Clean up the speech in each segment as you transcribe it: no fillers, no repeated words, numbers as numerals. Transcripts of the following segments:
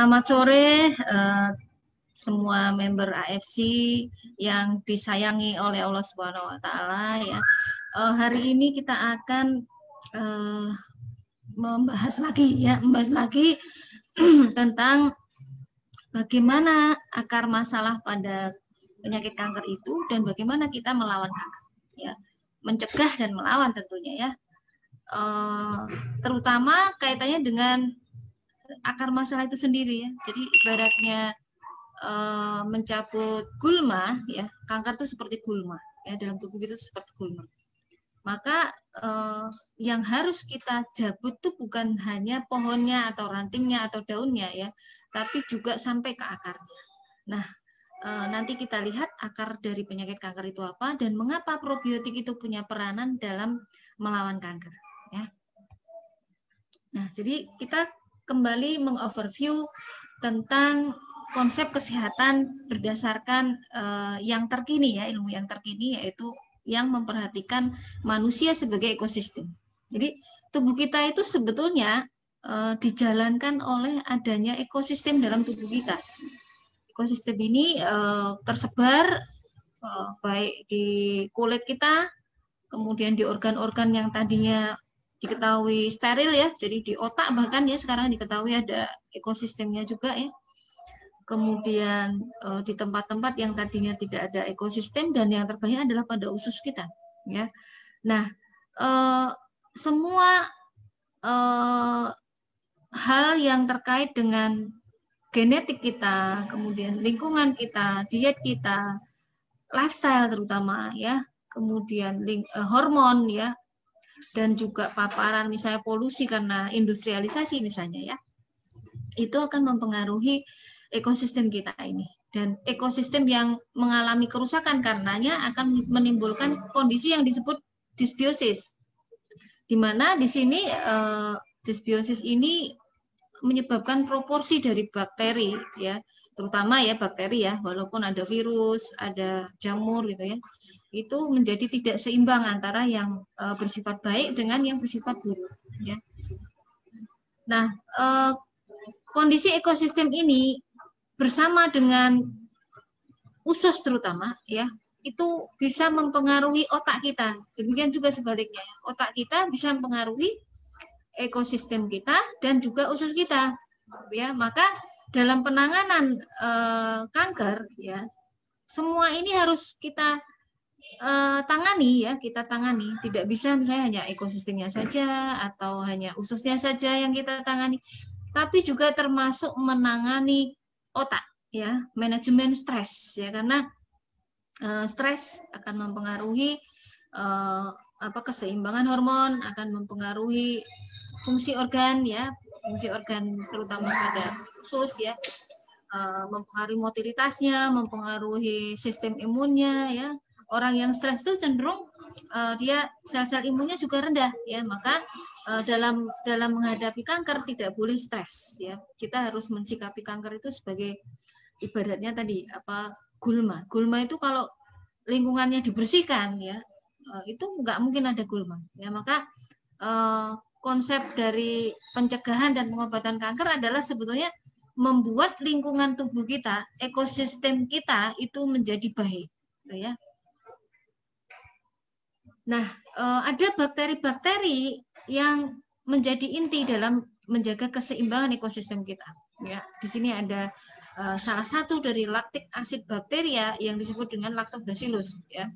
Selamat sore semua member AFC yang disayangi oleh Allah Subhanahu wa taala ya. Hari ini kita akan membahas lagi tentang bagaimana akar masalah pada penyakit kanker itu dan bagaimana kita melawan kanker ya. Mencegah dan melawan tentunya ya. Terutama kaitannya dengan akar masalah itu sendiri ya. Jadi ibaratnya mencabut gulma ya, kanker itu seperti gulma ya, dalam tubuh kita itu seperti gulma. Maka yang harus kita jabut tuh bukan hanya pohonnya atau rantingnya atau daunnya ya, tapi juga sampai ke akarnya. Nah, nanti kita lihat akar dari penyakit kanker itu apa dan mengapa probiotik itu punya peranan dalam melawan kanker ya. Nah, jadi kita kembali mengoverview tentang konsep kesehatan berdasarkan yang terkini ya, ilmu yang terkini, yaitu yang memperhatikan manusia sebagai ekosistem. Jadi tubuh kita itu sebetulnya dijalankan oleh adanya ekosistem dalam tubuh kita. Ekosistem ini tersebar baik di kulit kita, kemudian di organ-organ yang tadinya diketahui steril ya, jadi di otak bahkan ya sekarang diketahui ada ekosistemnya juga ya. Kemudian di tempat-tempat yang tadinya tidak ada ekosistem dan yang terbanyak adalah pada usus kita ya. Nah, semua hal yang terkait dengan genetik kita, kemudian lingkungan kita, diet kita, lifestyle terutama ya, kemudian hormon ya, dan juga paparan misalnya polusi karena industrialisasi misalnya ya, itu akan mempengaruhi ekosistem kita ini. Dan ekosistem yang mengalami kerusakan karenanya akan menimbulkan kondisi yang disebut dysbiosis. Di mana di sini dysbiosis ini menyebabkan proporsi dari bakteri ya, terutama ya bakteri ya, walaupun ada virus, ada jamur gitu ya, itu menjadi tidak seimbang antara yang bersifat baik dengan yang bersifat buruk ya. Nah, kondisi ekosistem ini bersama dengan usus terutama ya, itu bisa mempengaruhi otak kita. Demikian juga sebaliknya, otak kita bisa mempengaruhi ekosistem kita dan juga usus kita ya. Maka dalam penanganan kanker ya, semua ini harus kita tangani ya, kita tangani. Tidak bisa misalnya hanya ekosistemnya saja atau hanya ususnya saja yang kita tangani, tapi juga termasuk menangani otak ya, manajemen stres ya, karena stres akan mempengaruhi keseimbangan hormon, akan mempengaruhi fungsi organ ya, fungsi organ terutama pada usus ya, mempengaruhi motilitasnya, mempengaruhi sistem imunnya ya. Orang yang stres itu cenderung dia sel-sel imunnya juga rendah ya, maka dalam menghadapi kanker tidak boleh stres ya. Kita harus mensikapi kanker itu sebagai ibaratnya tadi gulma. Gulma itu kalau lingkungannya dibersihkan ya, itu nggak mungkin ada gulma ya. Maka konsep dari pencegahan dan pengobatan kanker adalah sebetulnya membuat lingkungan tubuh kita, ekosistem kita itu menjadi baik gitu ya. Nah, ada bakteri-bakteri yang menjadi inti dalam menjaga keseimbangan ekosistem kita. Ya, di sini ada salah satu dari laktik asid bakteria yang disebut dengan Lactobacillus. Ya,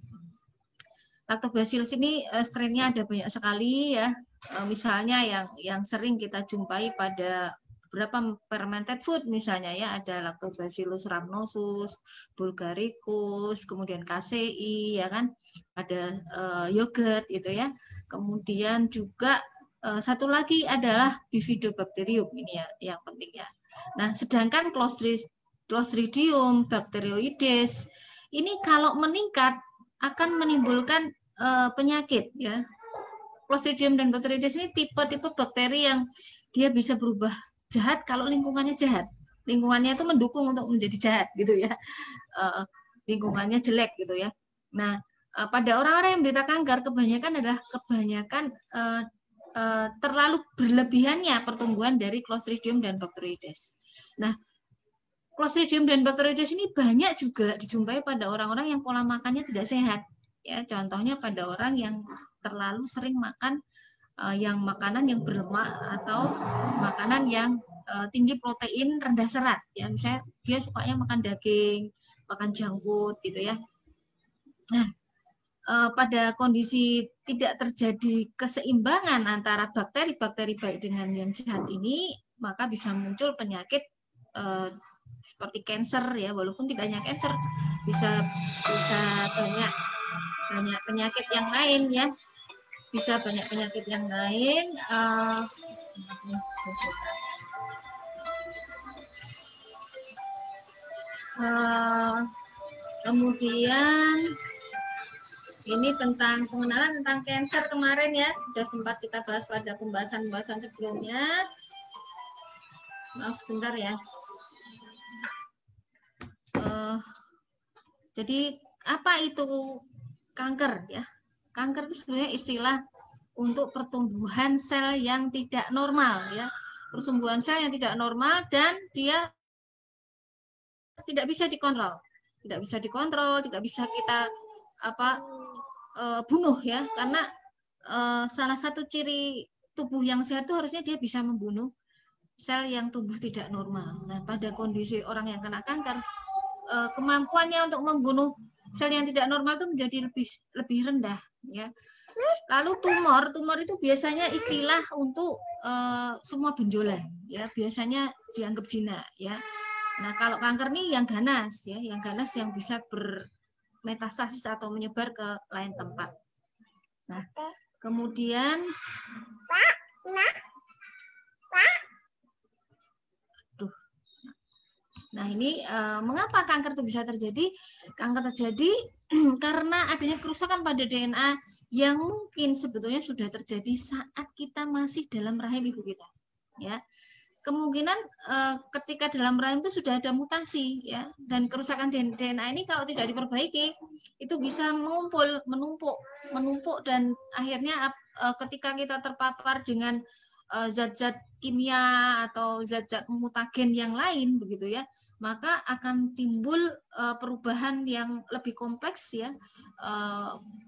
Lactobacillus ini strainnya ada banyak sekali ya. Misalnya yang sering kita jumpai pada beberapa fermented food misalnya ya, ada Lactobacillus rhamnosus, bulgaricus, kemudian KCI ya kan, ada yogurt gitu ya. Kemudian juga satu lagi adalah Bifidobacterium, ini ya yang penting ya. Nah, sedangkan Clostridium bacteroides ini kalau meningkat akan menimbulkan penyakit ya. Clostridium dan Bacteroides ini tipe-tipe bakteri yang dia bisa berubah jahat kalau lingkungannya jahat. Lingkungannya itu mendukung untuk menjadi jahat gitu ya. Lingkungannya jelek gitu ya. Nah, pada orang-orang yang menderita kanker kebanyakan terlalu berlebihannya pertumbuhan dari Clostridium dan Bacteroides. Nah, Clostridium dan Bacteroides ini banyak juga dijumpai pada orang-orang yang pola makannya tidak sehat. Ya, contohnya pada orang yang terlalu sering makan yang makanan yang berlemak atau makanan yang tinggi protein rendah serat. Ya, misalnya dia sukanya makan daging, makan junk food gitu ya. Nah, pada kondisi tidak terjadi keseimbangan antara bakteri-bakteri baik dengan yang jahat ini, maka bisa muncul penyakit seperti kanker ya, walaupun tidak hanya kanker, bisa banyak penyakit yang lain ya, bisa banyak penyakit yang lain. Kemudian ini tentang pengenalan tentang kanker kemarin ya, sudah sempat kita bahas pada pembahasan sebelumnya. Maaf sebentar ya. Jadi apa itu kanker ya? Kanker itu sebenarnya istilah untuk pertumbuhan sel yang tidak normal ya. Pertumbuhan sel yang tidak normal dan dia tidak bisa dikontrol. Tidak bisa dikontrol, tidak bisa kita bunuh ya, karena salah satu ciri tubuh yang sehat itu harusnya dia bisa membunuh sel yang tumbuh tidak normal. Nah, pada kondisi orang yang kena kanker, kemampuannya untuk membunuh sel yang tidak normal itu menjadi lebih rendah ya. Lalu tumor itu biasanya istilah untuk semua benjolan ya, biasanya dianggap jinak ya. Nah, kalau kanker nih yang ganas ya, yang ganas yang bisa bermetastasis atau menyebar ke lain tempat. Nah, kemudian Nah, ini mengapa kanker itu bisa terjadi? Kanker terjadi karena adanya kerusakan pada DNA yang mungkin sebetulnya sudah terjadi saat kita masih dalam rahim ibu kita. Ya, kemungkinan ketika dalam rahim itu sudah ada mutasi, ya, dan kerusakan DNA ini kalau tidak diperbaiki itu bisa menumpuk dan akhirnya ketika kita terpapar dengan zat-zat kimia atau zat-zat mutagen yang lain begitu ya, maka akan timbul perubahan yang lebih kompleks ya,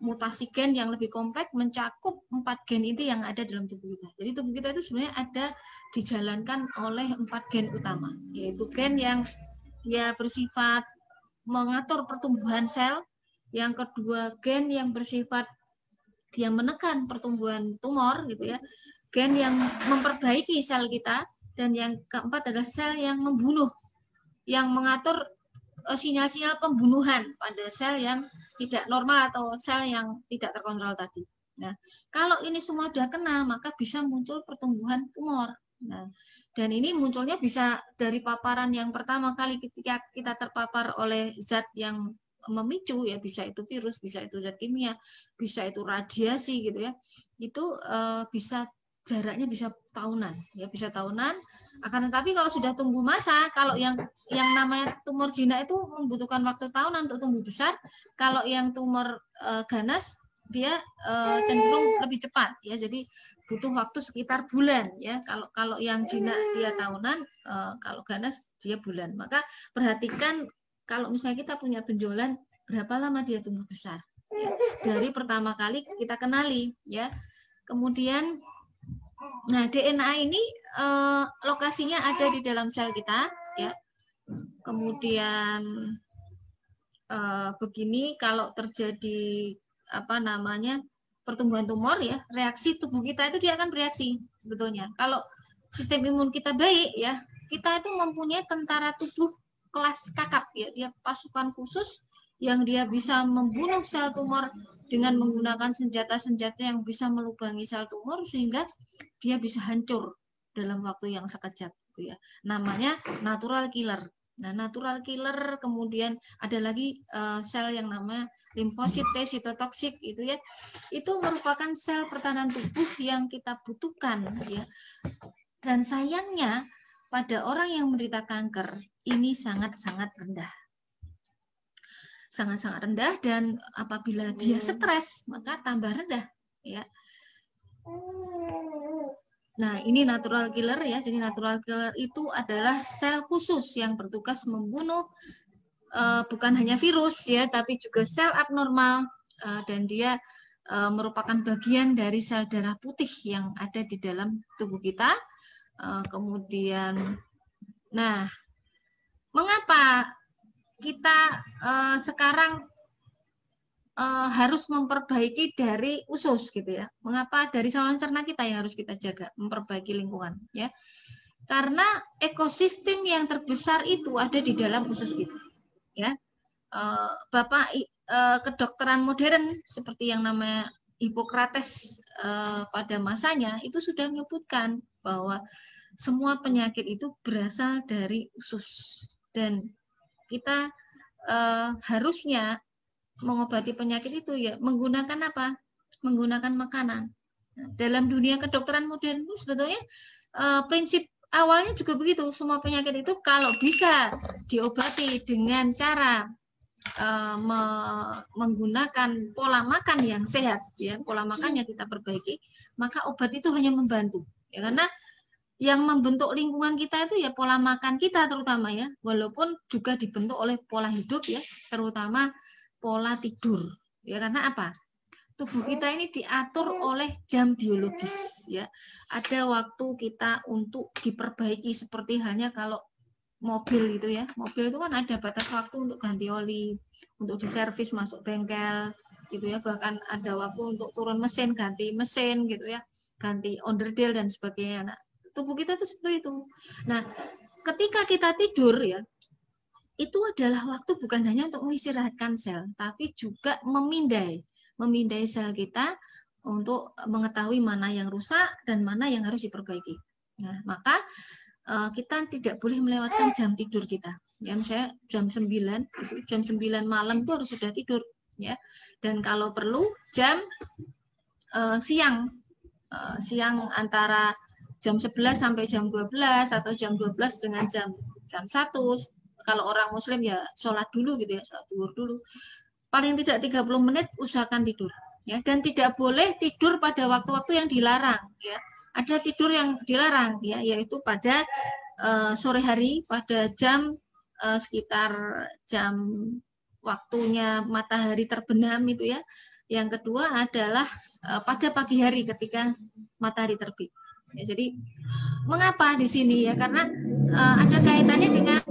mutasi gen yang lebih kompleks mencakup 4 gen itu yang ada dalam tubuh kita. Jadi tubuh kita itu sebenarnya ada dijalankan oleh 4 gen utama, yaitu gen yang dia bersifat mengatur pertumbuhan sel, yang kedua gen yang bersifat dia menekan pertumbuhan tumor gitu ya, gen yang memperbaiki sel kita, dan yang keempat adalah sel yang membunuh, yang mengatur sinyal-sinyal pembunuhan pada sel yang tidak normal atau sel yang tidak terkontrol tadi. Nah, kalau ini semua sudah kena, maka bisa muncul pertumbuhan tumor. Nah, dan ini munculnya bisa dari paparan yang pertama kali ketika kita terpapar oleh zat yang memicu ya, bisa itu virus, bisa itu zat kimia, bisa itu radiasi gitu ya. Itu bisa jaraknya bisa tahunan ya, bisa tahunan. Akan tetapi kalau sudah tumbuh masa, kalau yang namanya tumor jinak itu membutuhkan waktu tahunan untuk tumbuh besar. Kalau yang tumor ganas dia cenderung lebih cepat ya, jadi butuh waktu sekitar bulan ya. Kalau yang jinak dia tahunan, kalau ganas dia bulan. Maka perhatikan kalau misalnya kita punya benjolan, berapa lama dia tumbuh besar ya, dari pertama kali kita kenali ya. Kemudian nah, DNA ini lokasinya ada di dalam sel kita ya. Kemudian begini, kalau terjadi pertumbuhan tumor ya, reaksi tubuh kita itu dia akan bereaksi sebetulnya. Kalau sistem imun kita baik ya, kita itu mempunyai tentara tubuh kelas kakap ya, dia pasukan khusus yang dia bisa membunuh sel tumor dengan menggunakan senjata-senjata yang bisa melubangi sel tumor sehingga dia bisa hancur dalam waktu yang sekejap gitu ya. Namanya natural killer. Nah, natural killer, kemudian ada lagi sel yang namanya limfosit T sitotoksik itu ya. Itu merupakan sel pertahanan tubuh yang kita butuhkan ya. Dan sayangnya pada orang yang menderita kanker ini sangat-sangat rendah. Sangat-sangat rendah, dan apabila dia stres maka tambah rendah ya. Nah, ini natural killer ya. Jadi natural killer itu adalah sel khusus yang bertugas membunuh bukan hanya virus ya, tapi juga sel abnormal dan dia merupakan bagian dari sel darah putih yang ada di dalam tubuh kita. Kemudian, nah, mengapa kita sekarang harus memperbaiki dari usus gitu ya? Mengapa dari saluran cerna kita yang harus kita jaga, memperbaiki lingkungan ya? Karena ekosistem yang terbesar itu ada di dalam usus kita ya. Bapak kedokteran modern seperti yang namanya Hippocrates pada masanya itu sudah menyebutkan bahwa semua penyakit itu berasal dari usus dan kita harusnya mengobati penyakit itu ya menggunakan apa? Menggunakan makanan. Nah, dalam dunia kedokteran modern itu sebetulnya prinsip awalnya juga begitu. Semua penyakit itu kalau bisa diobati dengan cara menggunakan pola makan yang sehat, ya pola makannya kita perbaiki, maka obat itu hanya membantu. Ya karena yang membentuk lingkungan kita itu ya pola makan kita terutama ya, walaupun juga dibentuk oleh pola hidup ya, terutama pola tidur. Ya karena apa? Tubuh kita ini diatur oleh jam biologis ya. Ada waktu kita untuk diperbaiki seperti halnya kalau mobil gitu ya. Mobil itu kan ada batas waktu untuk ganti oli, untuk diservis masuk bengkel gitu ya. Bahkan ada waktu untuk turun mesin, ganti mesin gitu ya. Ganti onderdil dan sebagainya. Nah, tubuh kita itu seperti itu. Nah, ketika kita tidur ya, itu adalah waktu bukan hanya untuk mengistirahatkan sel, tapi juga memindai sel kita untuk mengetahui mana yang rusak dan mana yang harus diperbaiki. Nah, maka kita tidak boleh melewatkan jam tidur kita. Ya, misalnya jam 9, itu jam 9 malam itu harus sudah tidur ya. Dan kalau perlu jam siang antara jam 11 sampai jam 12 atau jam 12 dengan jam 1. Kalau orang muslim ya sholat dulu gitu ya, sholat zuhur dulu. Paling tidak 30 menit usahakan tidur ya, dan tidak boleh tidur pada waktu-waktu yang dilarang ya. Ada tidur yang dilarang ya, yaitu pada sore hari pada jam sekitar jam waktunya matahari terbenam itu ya. Yang kedua adalah pada pagi hari ketika matahari terbit. Ya, jadi mengapa di sini ya? Karena ada kaitannya dengan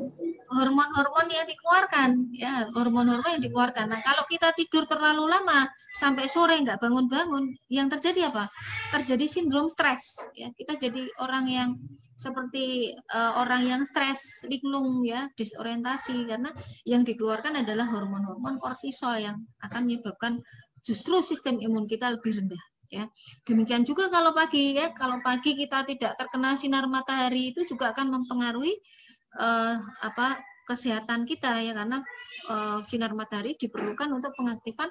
hormon-hormon yang dikeluarkan, ya hormon-hormon yang dikeluarkan. Nah, kalau kita tidur terlalu lama sampai sore nggak bangun-bangun, yang terjadi apa? Terjadi sindrom stres. Ya, kita jadi orang yang seperti orang yang stres, linglung, ya, disorientasi karena yang dikeluarkan adalah hormon-hormon kortisol yang akan menyebabkan justru sistem imun kita lebih rendah. Ya, demikian juga kalau pagi ya, kalau pagi kita tidak terkena sinar matahari itu juga akan mempengaruhi kesehatan kita ya, karena sinar matahari diperlukan untuk pengaktifan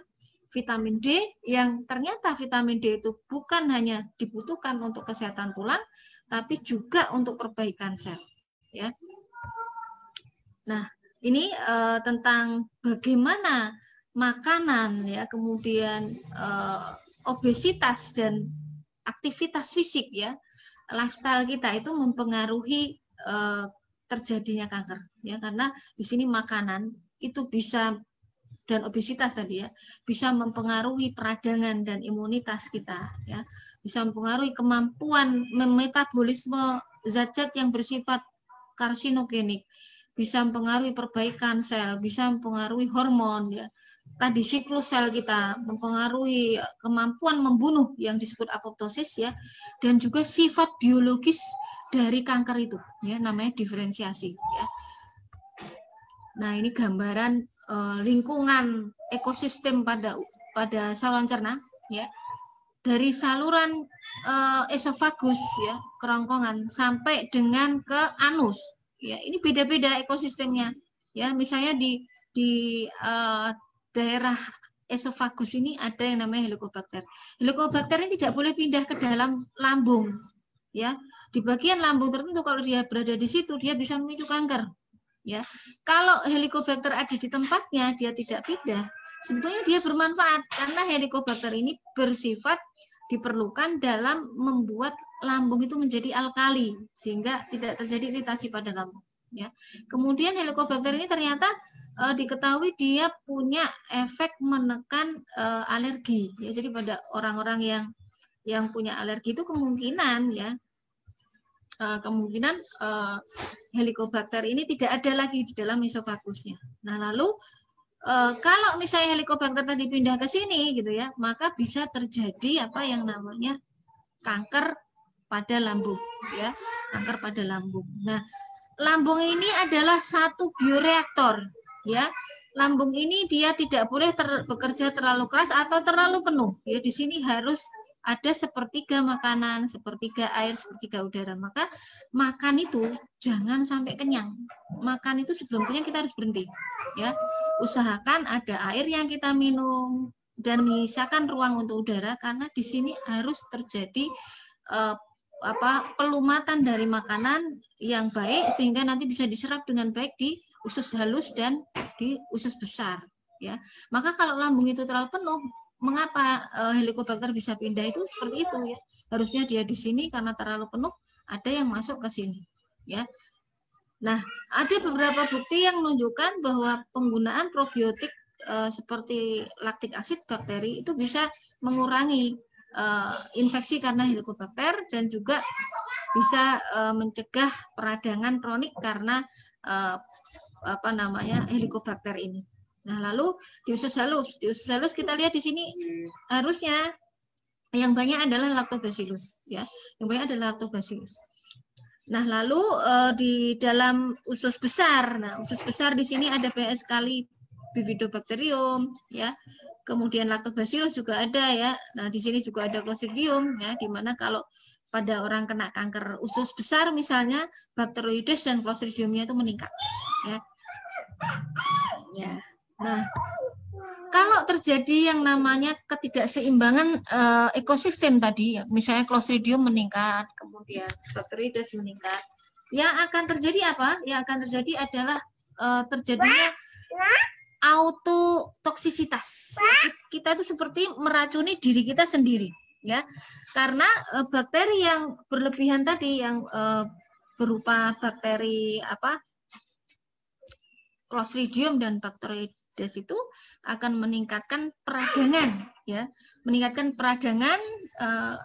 vitamin D yang ternyata vitamin D itu bukan hanya dibutuhkan untuk kesehatan tulang tapi juga untuk perbaikan sel ya. Nah, ini tentang bagaimana makanan ya, kemudian obesitas dan aktivitas fisik ya, lifestyle kita itu mempengaruhi terjadinya kanker ya, karena di sini makanan itu bisa, dan obesitas tadi ya, bisa mempengaruhi peradangan dan imunitas kita ya, bisa mempengaruhi kemampuan memetabolisme zat-zat yang bersifat karsinogenik, bisa mempengaruhi perbaikan sel, bisa mempengaruhi hormon ya, tadi siklus sel kita, mempengaruhi kemampuan membunuh yang disebut apoptosis ya, dan juga sifat biologis dari kanker itu ya, namanya diferensiasi ya. Nah, ini gambaran lingkungan ekosistem pada saluran cerna ya, dari saluran esofagus ya, kerongkongan sampai dengan ke anus ya, ini beda-beda ekosistemnya ya. Misalnya di daerah esofagus ini ada yang namanya Helicobacter. Helicobacter ini tidak boleh pindah ke dalam lambung ya. Di bagian lambung tertentu kalau dia berada di situ dia bisa memicu kanker ya. Kalau Helicobacter ada di tempatnya, dia tidak pindah, sebetulnya dia bermanfaat karena Helicobacter ini bersifat diperlukan dalam membuat lambung itu menjadi alkali sehingga tidak terjadi iritasi pada lambung. Ya. Kemudian Helicobacter ini ternyata diketahui dia punya efek menekan alergi. Ya. Jadi pada orang-orang yang punya alergi itu kemungkinan Helicobacter ini tidak ada lagi di dalam esofagusnya. Nah lalu kalau misalnya Helicobacter tadi pindah ke sini gitu ya, maka bisa terjadi apa yang namanya kanker pada lambung ya, kanker pada lambung. Nah, lambung ini adalah satu bioreaktor ya. Lambung ini dia tidak boleh bekerja terlalu keras atau terlalu penuh. Ya, di sini harus ada sepertiga makanan, sepertiga air, sepertiga udara. Maka makan itu jangan sampai kenyang. Makan itu sebelum kenyang kita harus berhenti ya. Usahakan ada air yang kita minum dan menyisakan ruang untuk udara karena di sini harus terjadi pelumatan dari makanan yang baik sehingga nanti bisa diserap dengan baik di usus halus dan di usus besar ya. Maka kalau lambung itu terlalu penuh, mengapa Helicobacter bisa pindah itu seperti itu ya. Harusnya dia di sini karena terlalu penuh, ada yang masuk ke sini ya. Nah, ada beberapa bukti yang menunjukkan bahwa penggunaan probiotik seperti laktik asid bakteri itu bisa mengurangi infeksi karena Helicobacter dan juga bisa mencegah peradangan kronik karena Helicobacter ini. Nah, lalu di usus halus kita lihat di sini harusnya yang banyak adalah lactobacillus ya. Yang banyak adalah lactobacillus. Nah, lalu di dalam usus besar, usus besar di sini ada banyak sekali Bifidobacterium, ya. Kemudian Lactobacillus juga ada ya. Nah, di sini juga ada Clostridium, ya, di mana kalau pada orang kena kanker usus besar misalnya, Bacteroides dan Clostridiumnya itu meningkat, ya. Ya. Nah, kalau terjadi yang namanya ketidakseimbangan ekosistem tadi, misalnya Clostridium meningkat, kemudian Bacteroides meningkat, yang akan terjadi apa? Yang akan terjadi adalah terjadinya autotoksisitas. Kita itu seperti meracuni diri kita sendiri, ya, karena bakteri yang berlebihan tadi, yang berupa bakteri Clostridium dan Bacteroides itu akan meningkatkan peradangan, ya, meningkatkan peradangan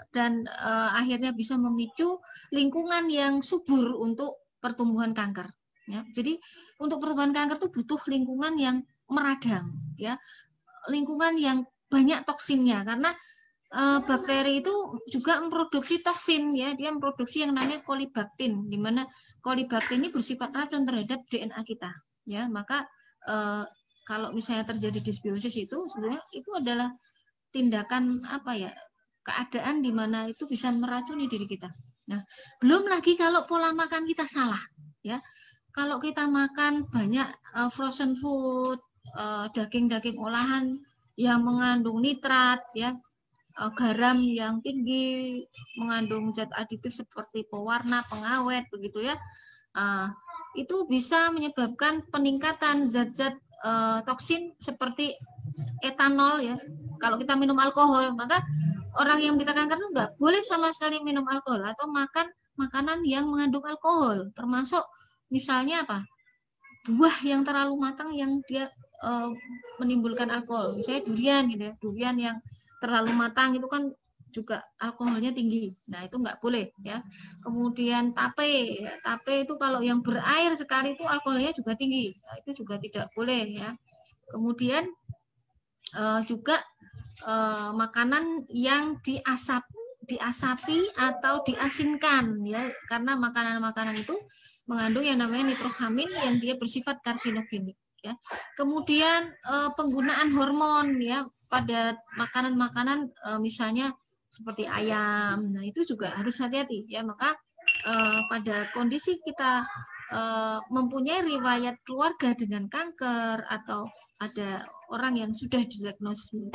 dan akhirnya bisa memicu lingkungan yang subur untuk pertumbuhan kanker. Ya, jadi untuk pertumbuhan kanker itu butuh lingkungan yang meradang, ya, lingkungan yang banyak toksinnya, karena bakteri itu juga memproduksi toksin, ya, dia memproduksi yang namanya kolibaktin, di mana kolibaktin ini bersifat racun terhadap DNA kita. Ya, maka kalau misalnya terjadi dysbiosis itu sebenarnya itu adalah tindakan keadaan di mana itu bisa meracuni diri kita. Nah, belum lagi kalau pola makan kita salah, ya. Kalau kita makan banyak frozen food, daging-daging olahan yang mengandung nitrat, ya, garam yang tinggi, mengandung zat aditif seperti pewarna, pengawet, begitu ya. Itu bisa menyebabkan peningkatan zat-zat toksin seperti etanol, ya. Kalau kita minum alkohol, maka orang yang menderita kanker itu nggak boleh sama sekali minum alkohol atau makan makanan yang mengandung alkohol, termasuk misalnya buah yang terlalu matang yang dia menimbulkan alkohol, misalnya durian gitu ya, durian yang terlalu matang itu kan juga alkoholnya tinggi. Nah, itu nggak boleh, ya. Kemudian tape, ya, tape itu kalau yang berair sekali itu alkoholnya juga tinggi. Nah, itu juga tidak boleh, ya. Kemudian juga makanan yang diasapi atau diasinkan, ya, karena makanan-makanan itu mengandung yang namanya nitrosamin yang dia bersifat karsinogenik, ya. Kemudian penggunaan hormon, ya, pada makanan-makanan misalnya seperti ayam, nah itu juga harus hati-hati, ya. Maka pada kondisi kita mempunyai riwayat keluarga dengan kanker atau ada orang yang sudah didiagnosis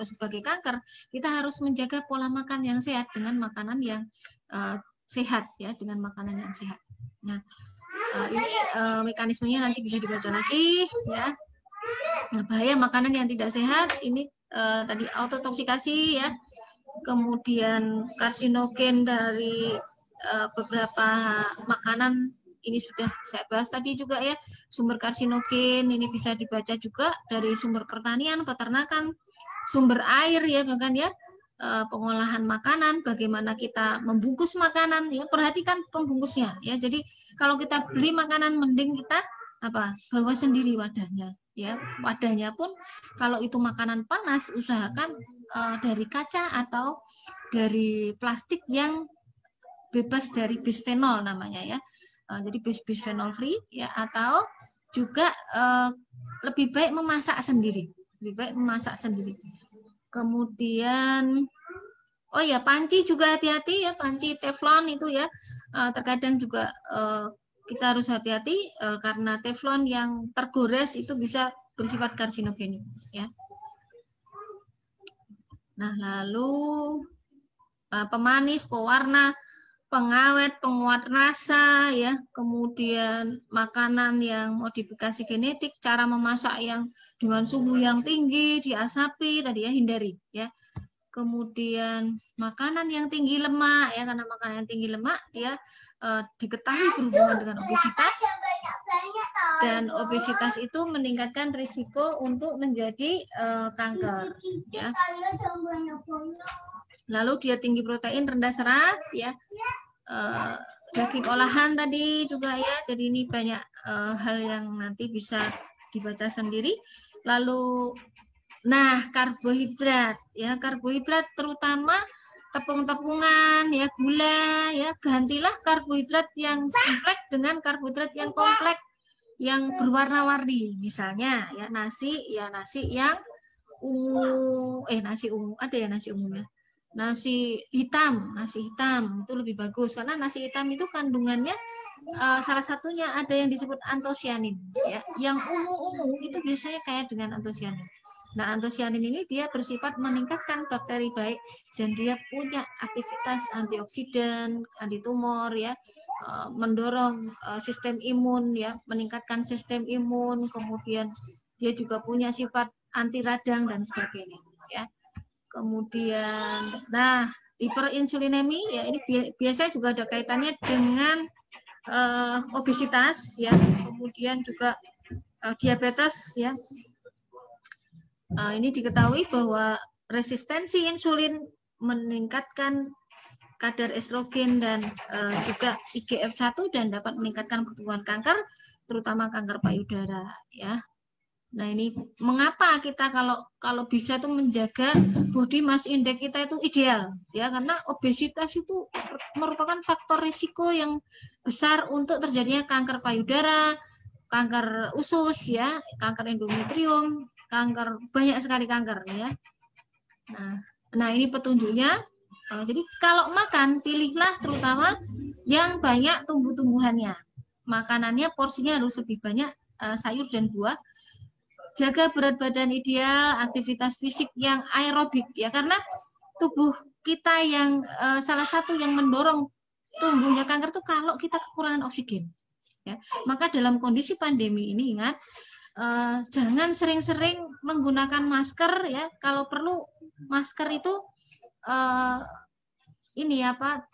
sebagai kanker, kita harus menjaga pola makan yang sehat dengan makanan yang sehat, ya, dengan makanan yang sehat. Nah, ini mekanismenya nanti bisa dibaca lagi, ya. Nah, bahaya makanan yang tidak sehat ini tadi autotoksikasi, ya. kemudian karsinogen dari beberapa makanan ini sudah saya bahas tadi juga ya, sumber karsinogen ini bisa dibaca juga dari sumber pertanian, peternakan, sumber air ya, bahkan ya pengolahan makanan, bagaimana kita membungkus makanan ya, perhatikan pembungkusnya ya. Jadi kalau kita beli makanan mending kita bawa sendiri wadahnya ya. Wadahnya pun kalau itu makanan panas usahakan dari kaca atau dari plastik yang bebas dari bisphenol namanya ya. Jadi bisphenol free ya, atau juga lebih baik memasak sendiri. Lebih baik memasak sendiri. Kemudian oh ya, panci juga hati-hati ya, panci teflon itu ya. Terkadang juga kita harus hati-hati karena teflon yang tergores itu bisa bersifat karsinogenik ya. Nah, lalu pemanis, pewarna, pengawet, penguat rasa ya, kemudian makanan yang modifikasi genetik, cara memasak yang dengan suhu yang tinggi, diasapi tadi ya, hindari ya. Kemudian makanan yang tinggi lemak ya, karena makanan yang tinggi lemak dia diketahui berhubungan dengan obesitas, dan obesitas itu meningkatkan risiko untuk menjadi kanker ya. Lalu dia tinggi protein, rendah serat ya, daging olahan tadi juga ya. Jadi ini banyak hal yang nanti bisa dibaca sendiri. Lalu nah, karbohidrat ya, karbohidrat terutama tepung-tepungan ya, gula ya, gantilah karbohidrat yang simplek dengan karbohidrat yang kompleks yang berwarna-warni. Misalnya ya nasi yang ungu, nasi ungu ada ya, nasi ungunya. Nasi hitam itu lebih bagus karena nasi hitam itu kandungannya salah satunya ada yang disebut antosianin ya. Yang ungu-ungu itu biasanya kaya dengan antosianin. Nah, antosianin ini dia bersifat meningkatkan bakteri baik dan dia punya aktivitas antioksidan, anti tumor ya, mendorong sistem imun ya, meningkatkan sistem imun, kemudian dia juga punya sifat anti radang dan sebagainya ya. Kemudian nah, hiperinsulinemi ya, ini biasanya juga ada kaitannya dengan obesitas ya, kemudian juga diabetes ya. Ini diketahui bahwa resistensi insulin meningkatkan kadar estrogen dan juga IGF-1 dan dapat meningkatkan pertumbuhan kanker, terutama kanker payudara ya. Nah, ini mengapa kita kalau bisa tuh menjaga body mass index kita itu ideal ya, karena obesitas itu merupakan faktor risiko yang besar untuk terjadinya kanker payudara, kanker usus ya, kanker endometrium, kanker, banyak sekali kanker ya. Nah ini petunjuknya. Jadi kalau makan pilihlah terutama yang banyak tumbuh-tumbuhannya. Makanannya porsinya harus lebih banyak sayur dan buah. Jaga berat badan ideal, aktivitas fisik yang aerobik ya, karena tubuh kita yang salah satu yang mendorong tumbuhnya kanker itu kalau kita kekurangan oksigen. Ya. Maka dalam kondisi pandemi ini ingat, jangan sering-sering menggunakan masker ya. Kalau perlu masker itu 3-4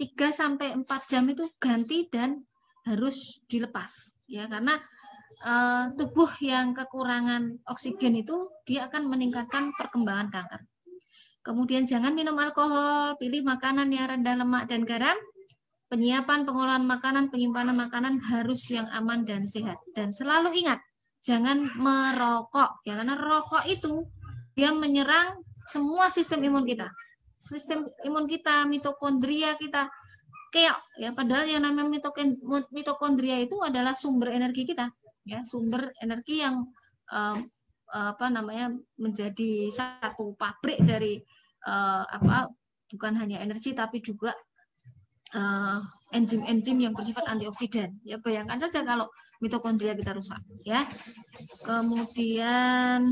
jam itu ganti dan harus dilepas ya, karena tubuh yang kekurangan oksigen itu dia akan meningkatkan perkembangan kanker. Kemudian jangan minum alkohol, pilih makanan yang rendah lemak dan garam. Penyiapan, pengolahan makanan, penyimpanan makanan harus yang aman dan sehat. Dan selalu ingat, jangan merokok ya, karena rokok itu dia menyerang semua sistem imun kita. Sistem imun kita, mitokondria kita keok ya, padahal yang namanya mitokondria itu adalah sumber energi kita ya, sumber energi yang menjadi satu pabrik dari bukan hanya energi tapi juga enzim-enzim yang bersifat antioksidan ya. Bayangkan saja kalau mitokondria kita rusak ya. Kemudian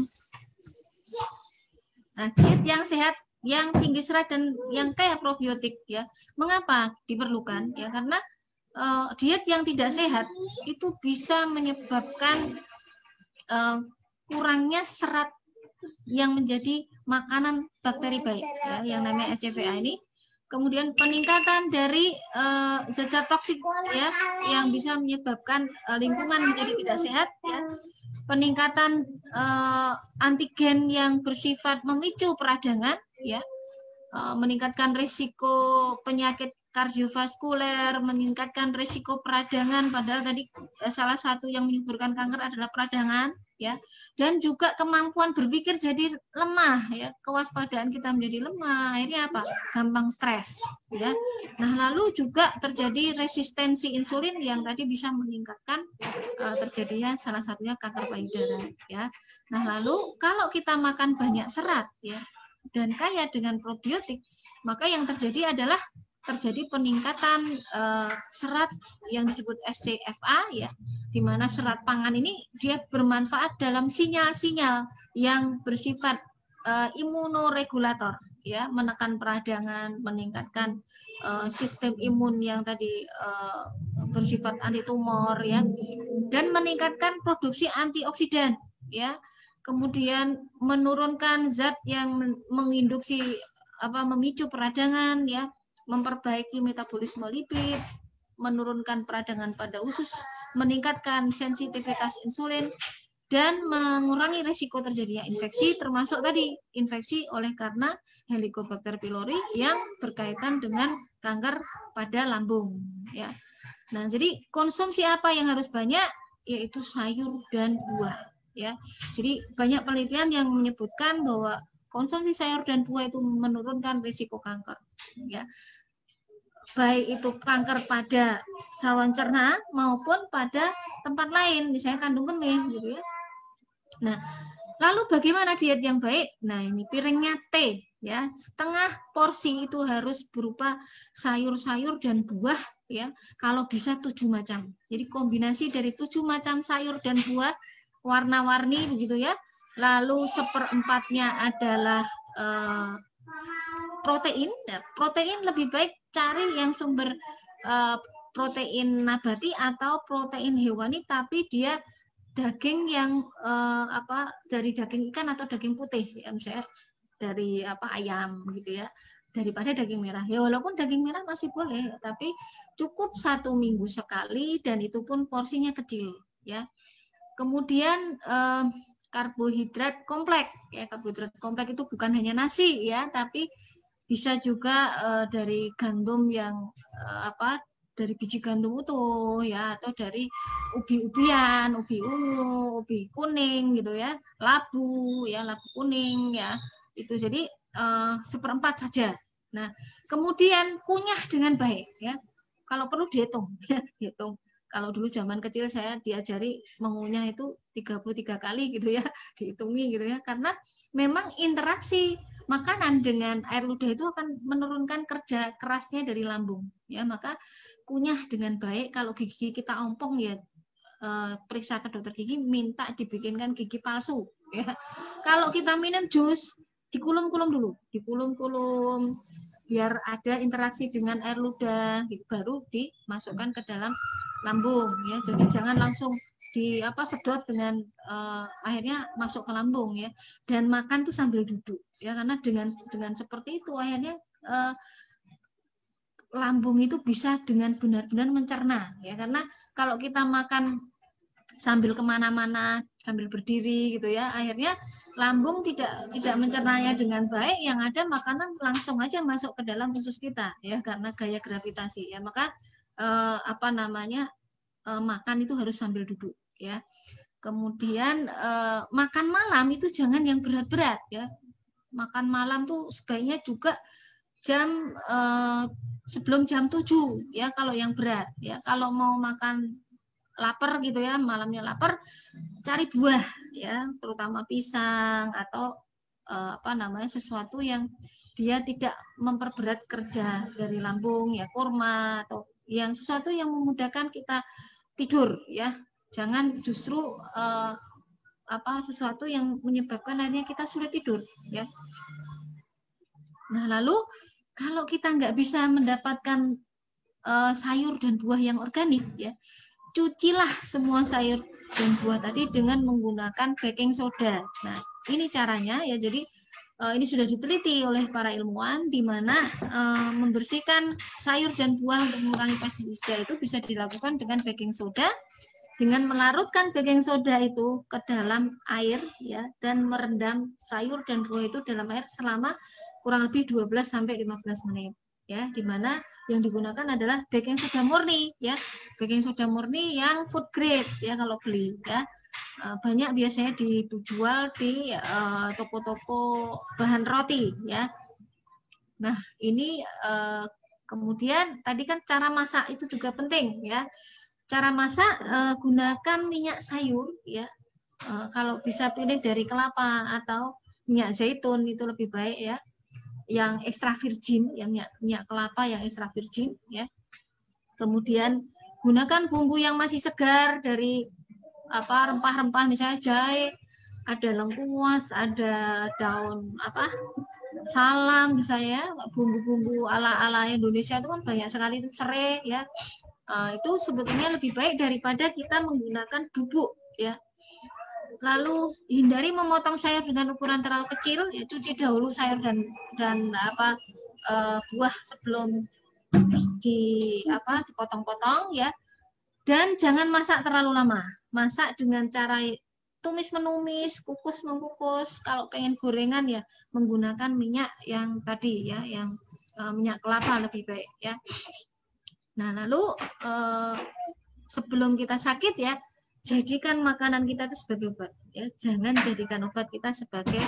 diet yang sehat, yang tinggi serat dan yang kaya probiotik ya. Mengapa diperlukan ya? Karena diet yang tidak sehat itu bisa menyebabkan kurangnya serat yang menjadi makanan bakteri baik, ya, yang namanya SCVA ini. Kemudian peningkatan dari zat-zat toksik, ya, yang bisa menyebabkan lingkungan menjadi tidak sehat, ya. Peningkatan antigen yang bersifat memicu peradangan, ya, meningkatkan risiko penyakit kardiovaskuler, meningkatkan risiko peradangan, padahal tadi salah satu yang menyuburkan kanker adalah peradangan, ya, dan juga kemampuan berpikir jadi lemah, ya, kewaspadaan kita menjadi lemah, akhirnya apa? Gampang stres, ya. Nah, lalu juga terjadi resistensi insulin yang tadi bisa meningkatkan terjadinya salah satunya kanker payudara, ya. Nah, lalu kalau kita makan banyak serat, ya, dan kaya dengan probiotik, maka yang terjadi adalah terjadi peningkatan serat yang disebut SCFA, ya, di mana serat pangan ini dia bermanfaat dalam sinyal-sinyal yang bersifat imunoregulator, ya, menekan peradangan, meningkatkan sistem imun yang tadi bersifat anti tumor, ya, dan meningkatkan produksi antioksidan, ya, kemudian menurunkan zat yang menginduksi memicu peradangan, ya, memperbaiki metabolisme lipid, menurunkan peradangan pada usus, meningkatkan sensitivitas insulin, dan mengurangi risiko terjadinya infeksi, termasuk tadi infeksi oleh karena Helicobacter pylori yang berkaitan dengan kanker pada lambung, ya. Nah, jadi konsumsi apa yang harus banyak, yaitu sayur dan buah, ya. Jadi banyak penelitian yang menyebutkan bahwa konsumsi sayur dan buah itu menurunkan risiko kanker, ya, baik itu kanker pada saluran cerna maupun pada tempat lain, misalnya kandung kemih, gitu, ya. Nah, lalu bagaimana diet yang baik? Nah, ini piringnya T, ya, setengah porsi itu harus berupa sayur-sayur dan buah, ya, kalau bisa 7 macam. Jadi kombinasi dari 7 macam sayur dan buah warna-warni begitu, ya. Lalu 1/4-nya adalah protein. Nah, protein lebih baik cari yang sumber protein nabati atau protein hewani, tapi dia daging yang dari daging ikan atau daging putih, ya, misalnya dari ayam, gitu, ya, daripada daging merah. Ya, walaupun daging merah masih boleh, tapi cukup 1 minggu sekali dan itu pun porsinya kecil, ya. Kemudian karbohidrat kompleks, ya, karbohidrat kompleks itu bukan hanya nasi, ya, tapi bisa juga dari gandum yang dari biji gandum utuh, ya, atau dari ubi-ubian, ubi ungu, ubi kuning, gitu, ya, labu, ya, labu kuning, ya, itu. Jadi 1/4 saja. Nah, kemudian kunyah dengan baik, ya, kalau perlu dihitung, ya, hitung. Kalau dulu zaman kecil saya diajari mengunyah itu 33 kali, gitu, ya, dihitungi, gitu, ya, karena memang interaksi makanan dengan air ludah itu akan menurunkan kerja kerasnya dari lambung, ya. Maka kunyah dengan baik. Kalau gigi kita ompong, ya, periksa ke dokter gigi, minta dibikinkan gigi palsu, ya. Kalau kita minum jus, dikulum-kulum dulu, dikulum-kulum biar ada interaksi dengan air ludah, baru dimasukkan ke dalam lambung, ya. Jadi jangan langsung sedot dengan akhirnya masuk ke lambung, ya. Dan makan tuh sambil duduk, ya, karena dengan seperti itu akhirnya lambung itu bisa dengan benar-benar mencerna, ya. Karena kalau kita makan sambil kemana-mana, sambil berdiri, gitu, ya, akhirnya lambung tidak mencernanya dengan baik, yang ada makanan langsung aja masuk ke dalam usus kita, ya, karena gaya gravitasi, ya. Maka makan itu harus sambil duduk, ya. Kemudian makan malam itu jangan yang berat-berat, ya. Makan malam tuh sebaiknya juga sebelum jam 7, ya, kalau yang berat, ya. Kalau mau makan lapar, gitu, ya, malamnya lapar, cari buah, ya, terutama pisang atau sesuatu yang dia tidak memperberat kerja dari lambung, ya, kurma atau yang sesuatu yang memudahkan kita tidur, ya. Jangan justru sesuatu yang menyebabkan akhirnya kita sulit tidur, ya. Nah, lalu kalau kita nggak bisa mendapatkan sayur dan buah yang organik, ya, cucilah semua sayur dan buah tadi dengan menggunakan baking soda. Nah, ini caranya ya. Jadi ini sudah diteliti oleh para ilmuwan, di mana membersihkan sayur dan buah untuk mengurangi pestisida itu bisa dilakukan dengan baking soda, dengan melarutkan baking soda itu ke dalam air ya, dan merendam sayur dan buah itu dalam air selama kurang lebih 12 sampai 15 menit ya, di mana yang digunakan adalah baking soda murni ya, baking soda murni yang food grade ya kalau beli ya. Banyak biasanya dijual di toko-toko bahan roti ya. Nah, ini kemudian tadi kan cara masak itu juga penting ya. Cara masak gunakan minyak sayur ya. Kalau bisa pilih dari kelapa atau minyak zaitun itu lebih baik ya. Yang extra virgin, yang minyak kelapa yang extra virgin ya. Kemudian gunakan bumbu yang masih segar dari rempah-rempah, misalnya jahe, ada lengkuas, ada daun salam misalnya, bumbu-bumbu ala-ala Indonesia itu kan banyak sekali, itu serai ya. Itu sebetulnya lebih baik daripada kita menggunakan bubuk ya. Lalu hindari memotong sayur dengan ukuran terlalu kecil ya, cuci dahulu sayur dan buah sebelum dipotong-potong ya. Dan jangan masak terlalu lama. Masak dengan cara tumis menumis, kukus mengukus. Kalau pengen gorengan ya menggunakan minyak yang tadi ya, yang minyak kelapa lebih baik ya. Nah, lalu sebelum kita sakit ya, jadikan makanan kita itu sebagai obat ya. Jangan jadikan obat kita sebagai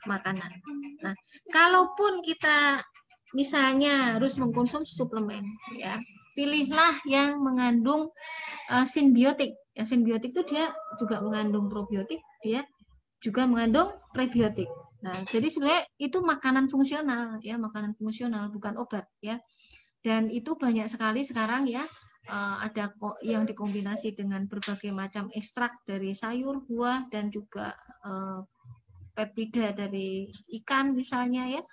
makanan. Nah, kalaupun kita misalnya harus mengkonsumsi suplemen ya, pilihlah yang mengandung simbiotik. Ya, simbiotik itu dia juga mengandung probiotik, dia juga mengandung prebiotik. Nah, jadi sebenarnya itu makanan fungsional ya, makanan fungsional bukan obat ya. Dan itu banyak sekali sekarang ya, ada yang dikombinasi dengan berbagai macam ekstrak dari sayur, buah, dan juga peptida dari ikan misalnya ya.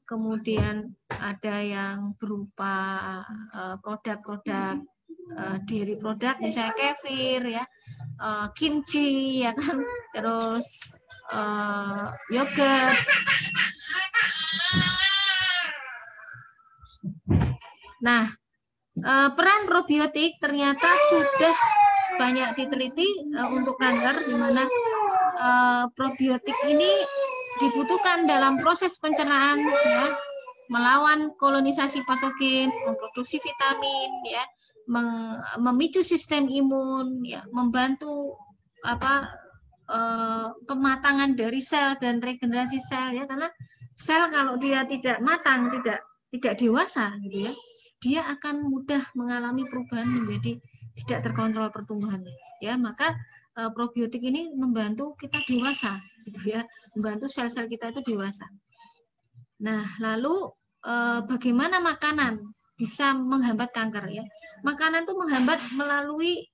Kemudian ada yang berupa produk-produk dairy produk, misalnya kefir ya, kimchi ya kan, terus yogurt. Nah, peran probiotik ternyata sudah banyak diteliti untuk kanker, di mana probiotik ini dibutuhkan dalam proses pencernaan ya, melawan kolonisasi patogen, memproduksi vitamin ya, memicu sistem imun ya, membantu pematangan dari sel dan regenerasi sel ya, karena sel kalau dia tidak matang, tidak dewasa gitu ya, dia akan mudah mengalami perubahan menjadi tidak terkontrol pertumbuhannya ya. Maka probiotik ini membantu kita dewasa gitu ya, membantu sel-sel kita itu dewasa. Nah, lalu bagaimana makanan bisa menghambat kanker ya? Makanan itu menghambat melalui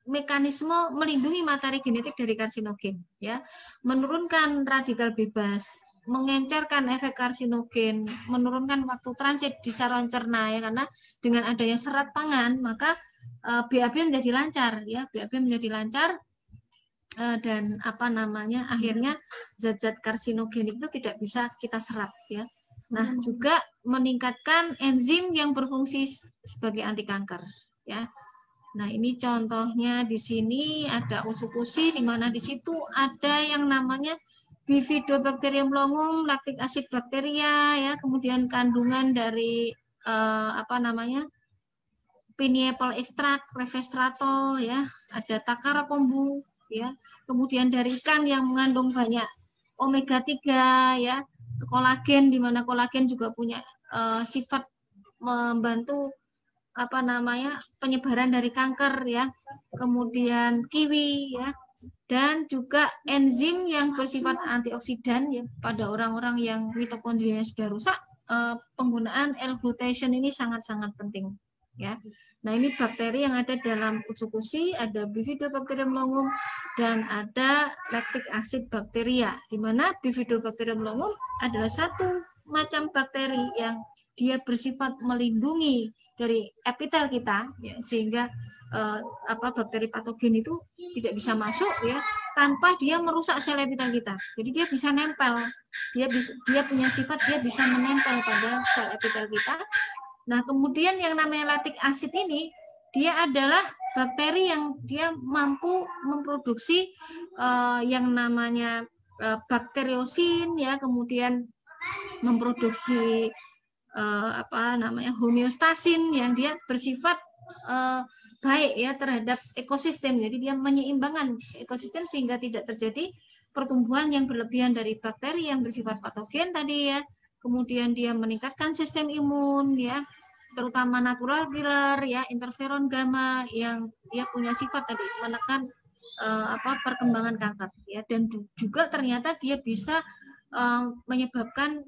mekanisme melindungi materi genetik dari karsinogen ya, menurunkan radikal bebas, mengencerkan efek karsinogen, menurunkan waktu transit di saluran cerna ya, karena dengan adanya serat pangan maka BAB menjadi lancar ya, BAB menjadi lancar dan akhirnya zat-zat karsinogenik itu tidak bisa kita serap ya. Nah, juga meningkatkan enzim yang berfungsi sebagai anti kanker ya. Nah, ini contohnya di sini ada usukusi, di mana di situ ada yang namanya Bifidobacterium longum, laktik asid bakteria ya, kemudian kandungan dari pineapple extract, resveratrol ya, ada takara kombu ya, kemudian dari ikan yang mengandung banyak omega 3 ya, kolagen, di mana kolagen juga punya sifat membantu penyebaran dari kanker ya, kemudian kiwi ya, dan juga enzim yang bersifat antioksidan ya, pada orang-orang yang mitokondrianya sudah rusak, penggunaan L-glutation ini sangat-sangat penting ya. Nah, ini bakteri yang ada dalam usukusi, ada Bifidobacterium longum dan ada lactic acid bacteria, di mana Bifidobacterium longum adalah satu macam bakteri yang dia bersifat melindungi dari epitel kita ya, sehingga bakteri patogen itu tidak bisa masuk ya. tanpa dia merusak sel epitel kita. Jadi dia bisa nempel, dia punya sifat dia bisa menempel pada sel epitel kita. Nah, kemudian yang namanya lactic acid ini dia adalah bakteri yang dia mampu memproduksi yang namanya bakteriosin, ya, kemudian memproduksi homeostasin yang dia bersifat baik ya terhadap ekosistem. Jadi dia menyeimbangkan ekosistem sehingga tidak terjadi pertumbuhan yang berlebihan dari bakteri yang bersifat patogen tadi ya. Kemudian dia meningkatkan sistem imun ya, terutama natural killer ya, interferon gamma yang dia punya sifat tadi menekan perkembangan kanker ya, dan juga ternyata dia bisa menyebabkan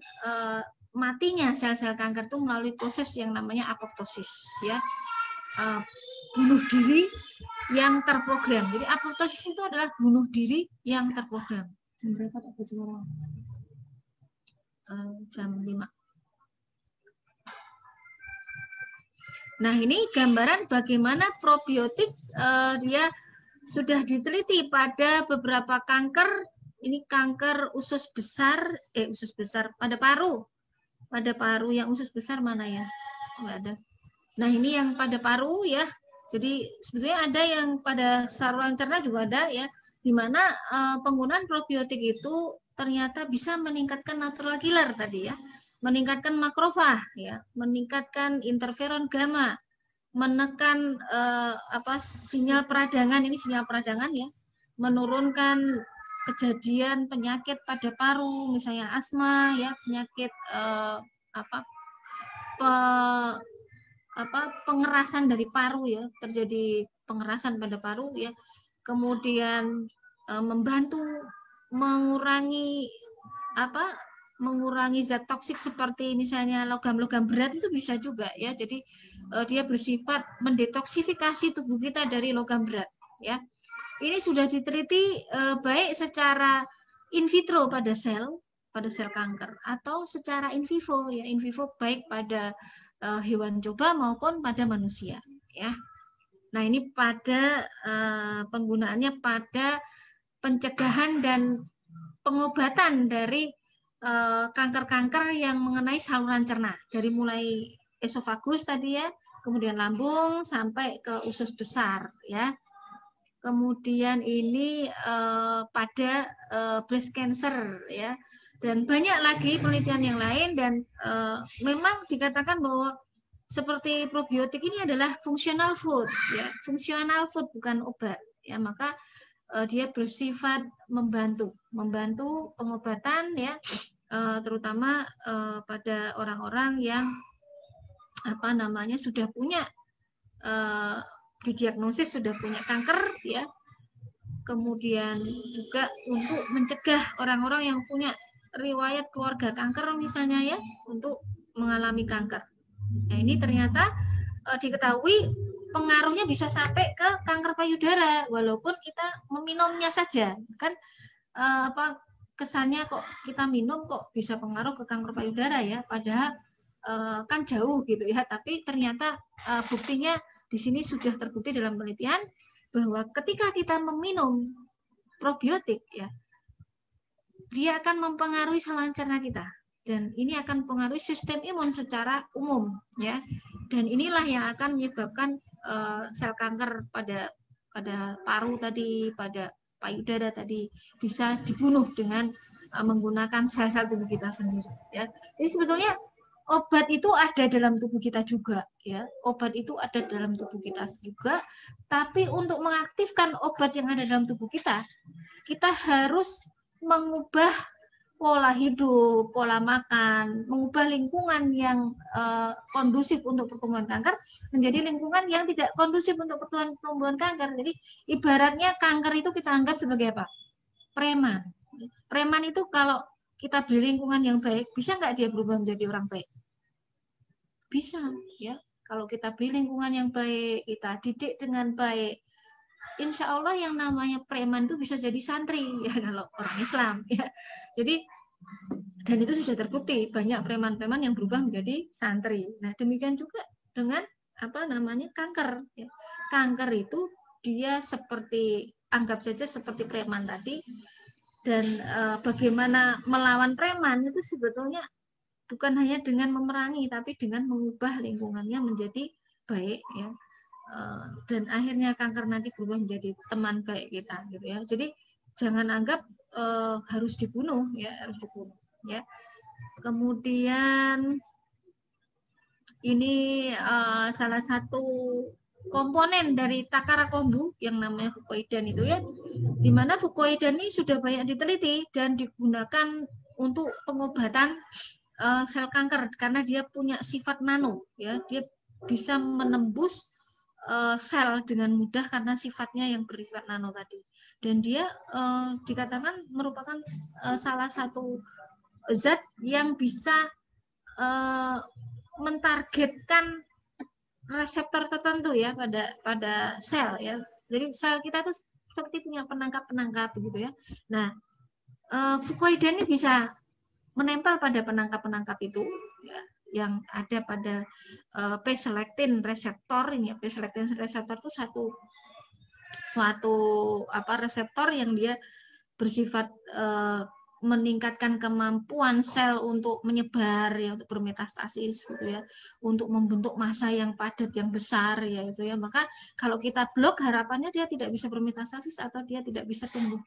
matinya sel-sel kanker itu melalui proses yang namanya apoptosis ya, bunuh diri yang terprogram. Jadi apoptosis itu adalah bunuh diri yang terprogram. Jam berapa tak jam 5. Nah, ini gambaran bagaimana probiotik dia sudah diteliti pada beberapa kanker. Ini kanker usus besar pada paru. Pada paru yang usus besar mana ya? Enggak ada. Nah, ini yang pada paru ya. Jadi sebetulnya ada yang pada saluran cerna juga ada ya, di mana penggunaan probiotik itu ternyata bisa meningkatkan natural killer tadi ya, meningkatkan makrofag ya, meningkatkan interferon gamma, menekan sinyal peradangan, ini sinyal peradangan ya, menurunkan kejadian penyakit pada paru, misalnya asma ya, penyakit pengerasan dari paru ya, terjadi pengerasan pada paru ya, kemudian membantu mengurangi zat toksik seperti misalnya logam-logam berat, itu bisa juga ya. Jadi dia bersifat mendetoksifikasi tubuh kita dari logam berat ya. Ini sudah diteliti baik secara in vitro pada sel kanker atau secara in vivo ya, in vivo baik pada hewan coba maupun pada manusia ya. Nah, ini pada penggunaannya pada pencegahan dan pengobatan dari kanker-kanker yang mengenai saluran cerna, dari mulai esofagus tadi ya, kemudian lambung sampai ke usus besar ya. Kemudian ini pada breast cancer ya, dan banyak lagi penelitian yang lain. Dan memang dikatakan bahwa seperti probiotik ini adalah functional food ya, functional food bukan obat ya, maka dia bersifat membantu pengobatan ya, terutama pada orang-orang yang sudah punya didiagnosis sudah punya kanker ya. Kemudian juga untuk mencegah orang-orang yang punya riwayat keluarga kanker misalnya ya, untuk mengalami kanker. Nah, ini ternyata diketahui pengaruhnya bisa sampai ke kanker payudara walaupun kita meminumnya saja. Kan kesannya kok kita minum kok bisa pengaruh ke kanker payudara ya, padahal kan jauh gitu ya. Tapi ternyata buktinya di sini sudah terbukti dalam penelitian bahwa ketika kita meminum probiotik ya, dia akan mempengaruhi saluran cerna kita, dan ini akan mempengaruhi sistem imun secara umum ya. Dan inilah yang akan menyebabkan sel kanker pada paru tadi, pada payudara tadi bisa dibunuh dengan menggunakan sel-sel tubuh kita sendiri ya. Jadi sebetulnya obat itu ada dalam tubuh kita juga ya. Obat itu ada dalam tubuh kita juga, tapi untuk mengaktifkan obat yang ada dalam tubuh kita, kita harus mengubah pola hidup, pola makan, mengubah lingkungan yang kondusif untuk pertumbuhan kanker menjadi lingkungan yang tidak kondusif untuk pertumbuhan kanker. Jadi ibaratnya kanker itu kita anggap sebagai apa? Preman. Preman itu kalau kita beri lingkungan yang baik, bisa nggak dia berubah menjadi orang baik? Bisa ya. Kalau kita beri lingkungan yang baik, kita didik dengan baik, insya Allah yang namanya preman itu bisa jadi santri ya, kalau orang Islam ya. Jadi, dan itu sudah terbukti banyak preman-preman yang berubah menjadi santri. Nah, demikian juga dengan kanker ya. Kanker itu dia seperti anggap saja seperti preman tadi. Dan bagaimana melawan preman itu sebetulnya bukan hanya dengan memerangi, tapi dengan mengubah lingkungannya menjadi baik, ya. Dan akhirnya kanker nanti berubah menjadi teman baik kita, gitu ya. Jadi jangan anggap harus dibunuh, ya, harus dibunuh, ya. Kemudian ini salah satu komponen dari Takara Kombu yang namanya fukoidan itu, ya, di mana fukoidan ini sudah banyak diteliti dan digunakan untuk pengobatan sel kanker karena dia punya sifat nano, ya, dia bisa menembus sel dengan mudah karena sifatnya yang bersifat nano tadi, dan dia dikatakan merupakan salah satu zat yang bisa mentargetkan reseptor tertentu, ya, pada sel, ya. Jadi sel kita tuh seperti punya penangkap begitu, ya. Nah, fukoidan ini bisa menempel pada penangkap itu, ya, yang ada pada P-selectin reseptor ini, ya. P-selectin reseptor itu suatu reseptor yang dia bersifat meningkatkan kemampuan sel untuk menyebar, ya, untuk bermetastasis, gitu ya, untuk membentuk massa yang padat yang besar, ya, itu, ya. Maka kalau kita blok, harapannya dia tidak bisa bermetastasis atau dia tidak bisa tumbuh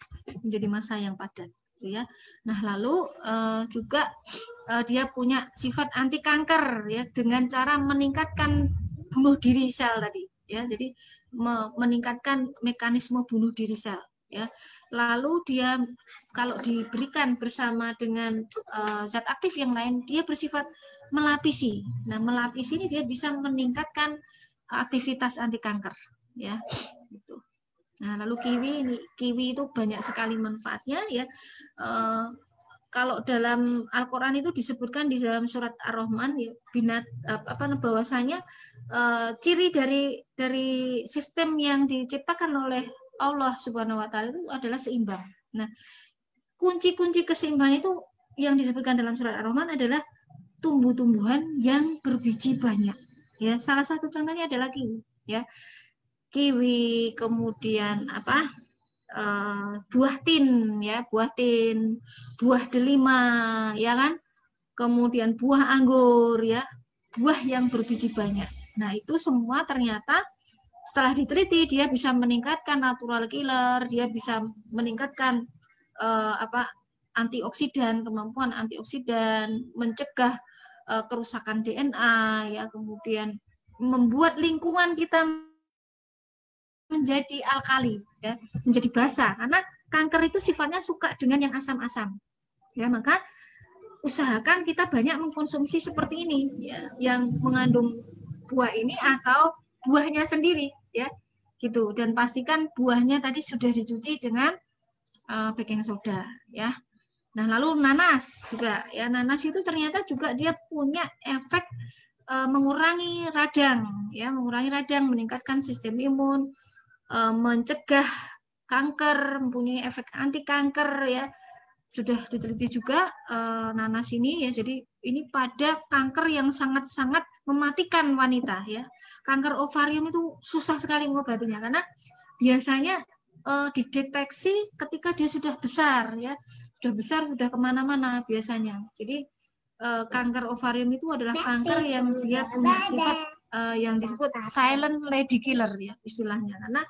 menjadi massa yang padat, gitu, ya. Nah, lalu juga dia punya sifat anti kanker, ya, dengan cara meningkatkan bunuh diri sel tadi, ya. Jadi meningkatkan mekanisme bunuh diri sel, ya. Lalu dia kalau diberikan bersama dengan zat aktif yang lain, dia bersifat melapisi. Nah, melapisi ini dia bisa meningkatkan aktivitas anti kanker, ya, gitu. Nah, lalu kiwi itu banyak sekali manfaatnya, ya. Kalau dalam Al-Qur'an itu disebutkan di dalam surat Ar-Rahman, ya, bahwasanya ciri dari sistem yang diciptakan oleh Allah Subhanahu wa taala itu adalah seimbang. Nah, kunci-kunci keseimbangan itu yang disebutkan dalam surat Ar-Rahman adalah tumbuh-tumbuhan yang berbiji banyak, ya. Salah satu contohnya adalah kiwi, ya. Kiwi, kemudian buah tin, ya, buah delima, ya kan? Kemudian buah anggur, ya, buah yang berbiji banyak. Nah, itu semua ternyata setelah diteliti dia bisa meningkatkan natural killer, dia bisa meningkatkan antioksidan, kemampuan antioksidan, mencegah kerusakan DNA, ya, kemudian membuat lingkungan kita menjadi alkali, ya, menjadi basah, karena kanker itu sifatnya suka dengan yang asam-asam, ya. Maka usahakan kita banyak mengkonsumsi seperti ini, ya, yang mengandung buah ini atau buahnya sendiri, ya, gitu. Dan pastikan buahnya tadi sudah dicuci dengan baking soda, ya. Nah, lalu nanas juga, ya. Nanas itu ternyata juga dia punya efek mengurangi radang, ya, meningkatkan sistem imun, mencegah kanker, mempunyai efek anti kanker, ya. Sudah diteliti juga nanas ini, ya. Jadi ini pada kanker yang sangat-sangat mematikan wanita, ya. Kanker ovarium itu susah sekali mengobatinya karena biasanya dideteksi ketika dia sudah besar, ya. Sudah besar, sudah kemana-mana biasanya. Jadi kanker ovarium itu adalah kanker yang dia punya sifat yang disebut silent lady killer, ya, istilahnya, karena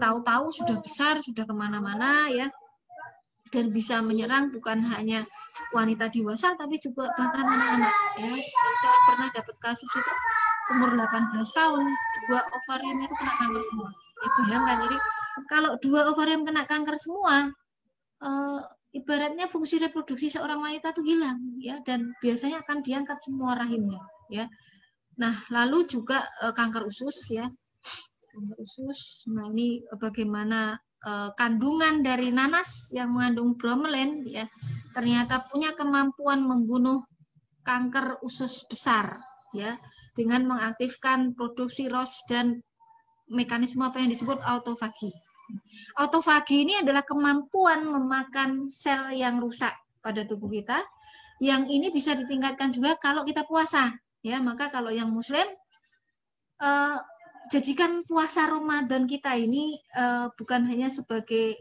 tahu-tahu sudah besar, sudah kemana-mana, ya, dan bisa menyerang bukan hanya wanita dewasa tapi juga bahkan anak-anak, ya. Saya pernah dapat kasus itu umur 18 tahun 2 ovarium itu kena kanker semua, ya. Bayangkan, jadi kalau 2 ovarium kena kanker semua, ibaratnya fungsi reproduksi seorang wanita itu hilang, ya, dan biasanya akan diangkat semua rahimnya, ya. Nah, lalu juga kanker usus, ya, kanker usus. Nah, ini bagaimana kandungan dari nanas yang mengandung bromelain, ya, ternyata punya kemampuan membunuh kanker usus besar, ya, dengan mengaktifkan produksi ROS dan mekanisme apa yang disebut autofagi. Autofagi ini adalah kemampuan memakan sel yang rusak pada tubuh kita, yang ini bisa ditingkatkan juga kalau kita puasa, ya. Maka kalau yang muslim jadikan puasa Ramadan kita ini bukan hanya sebagai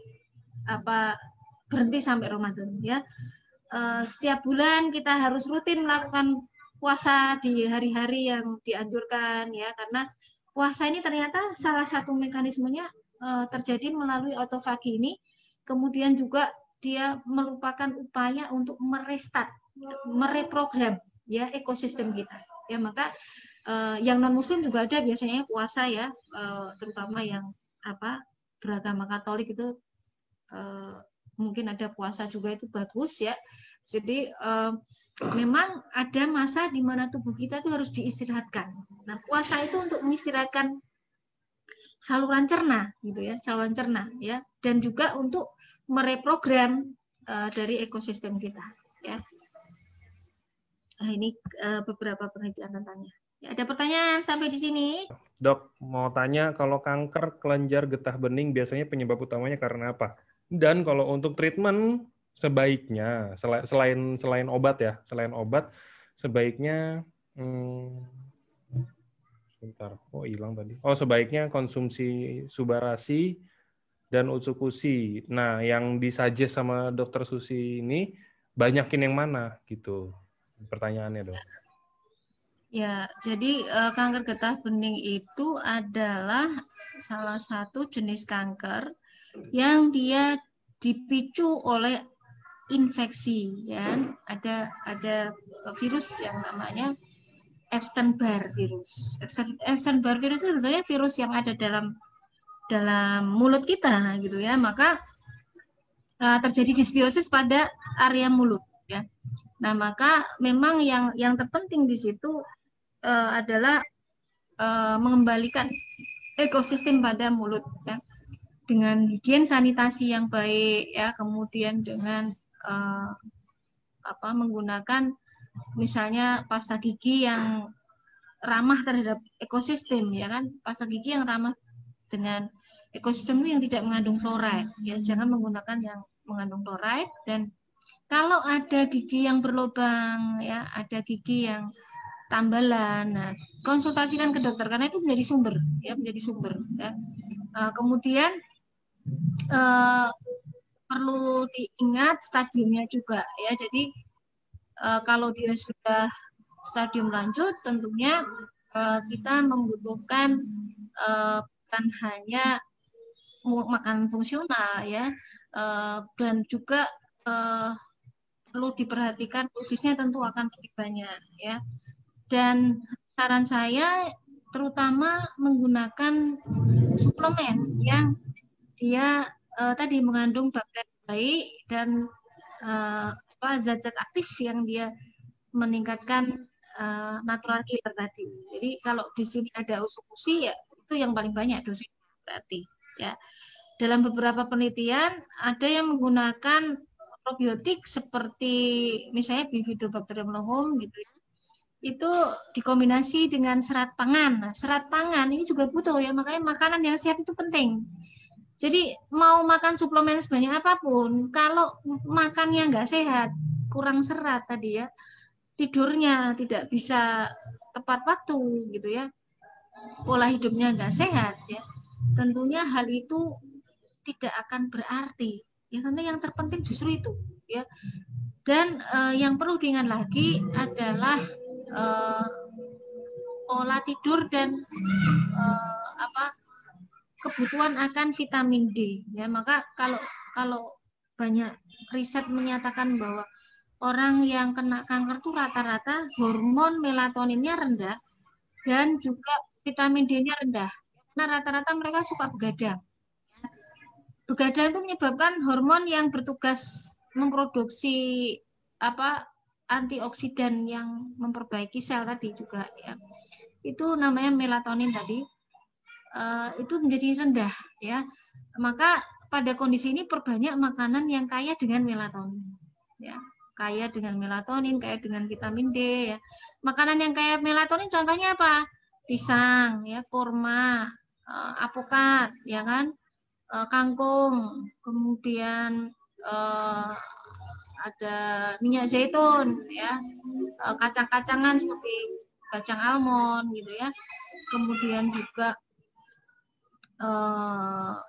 berhenti sampai Ramadan ya. Setiap bulan kita harus rutin melakukan puasa di hari-hari yang dianjurkan ya, karena puasa ini ternyata salah satu mekanismenya terjadi melalui autofagi ini. Kemudian juga dia merupakan upaya untuk merestart, mereprogram ya ekosistem kita. Ya, maka yang non muslim juga ada biasanya puasa ya, terutama yang beragama Katolik itu mungkin ada puasa juga, itu bagus ya. Jadi memang ada masa di mana tubuh kita itu harus diistirahatkan. Nah, puasa itu untuk mengistirahatkan saluran cerna gitu ya, saluran cerna ya, dan juga untuk mereprogram dari ekosistem kita ya. Nah, ini beberapa penelitian tentangnya. Ya, ada pertanyaan sampai di sini? Dok, mau tanya, kalau kanker kelenjar getah bening biasanya penyebab utamanya karena apa? Dan kalau untuk treatment sebaiknya selain obat ya, selain obat sebaiknya sebentar, hilang tadi. Sebaiknya konsumsi Subarasi dan Utsukushi. Nah, yang disuggest sama Dokter Susi ini banyakin yang mana gitu? Pertanyaannya, Dok. Ya, jadi kanker getah bening itu adalah salah satu jenis kanker yang dia dipicu oleh infeksi ya. Ada virus yang namanya Epstein-Barr virus. Epstein-Barr virus itu sebenarnya virus yang ada dalam mulut kita gitu ya. Maka terjadi disbiosis pada area mulut ya. Nah, maka memang yang terpenting di situ adalah mengembalikan ekosistem pada mulut ya, dengan higien sanitasi yang baik ya, kemudian dengan menggunakan misalnya pasta gigi yang ramah terhadap ekosistem ya kan, pasta gigi yang ramah dengan ekosistem itu yang tidak mengandung fluoride ya, jangan menggunakan yang mengandung fluoride. Dan kalau ada gigi yang berlubang ya, ada gigi yang tambalan, nah konsultasikan ke dokter karena itu menjadi sumber ya, ya. Kemudian perlu diingat stadiumnya juga ya. Jadi kalau dia sudah stadium lanjut, tentunya kita membutuhkan bukan hanya makanan fungsional ya, dan juga perlu diperhatikan dosisnya tentu akan lebih banyak ya. Dan saran saya terutama menggunakan suplemen yang dia tadi mengandung bakteri baik dan zat-zat aktif yang dia meningkatkan natural killer tadi. Jadi kalau di sini ada Utsukushi ya itu yang paling banyak dosisnya berarti ya. Dalam beberapa penelitian ada yang menggunakan probiotik seperti misalnya Bifidobacterium longhum gitu ya, itu dikombinasi dengan serat pangan. Nah, serat pangan ini juga butuh ya, makanya makanan yang sehat itu penting. Jadi mau makan suplemen sebanyak apapun, kalau makannya nggak sehat, kurang serat tadi ya, tidurnya tidak bisa tepat waktu gitu ya, pola hidupnya nggak sehat ya, tentunya hal itu tidak akan berarti ya, karena yang terpenting justru itu ya. Dan yang perlu diingat lagi adalah pola tidur dan kebutuhan akan vitamin D ya. Maka kalau banyak riset menyatakan bahwa orang yang kena kanker itu rata-rata hormon melatoninnya rendah dan juga vitamin D-nya rendah. Karena rata-rata mereka suka begadang. Begadang itu menyebabkan hormon yang bertugas memproduksi antioksidan yang memperbaiki sel tadi juga ya. Itu namanya melatonin tadi. Itu menjadi rendah ya. Maka pada kondisi ini perbanyak makanan yang kaya dengan melatonin ya. Kaya dengan melatonin, kaya dengan vitamin D ya. Makanan yang kaya melatonin contohnya apa? Pisang ya, kurma, apokat ya kan, kangkung, kemudian ada minyak zaitun ya, kacang-kacangan seperti kacang almond gitu ya. Kemudian juga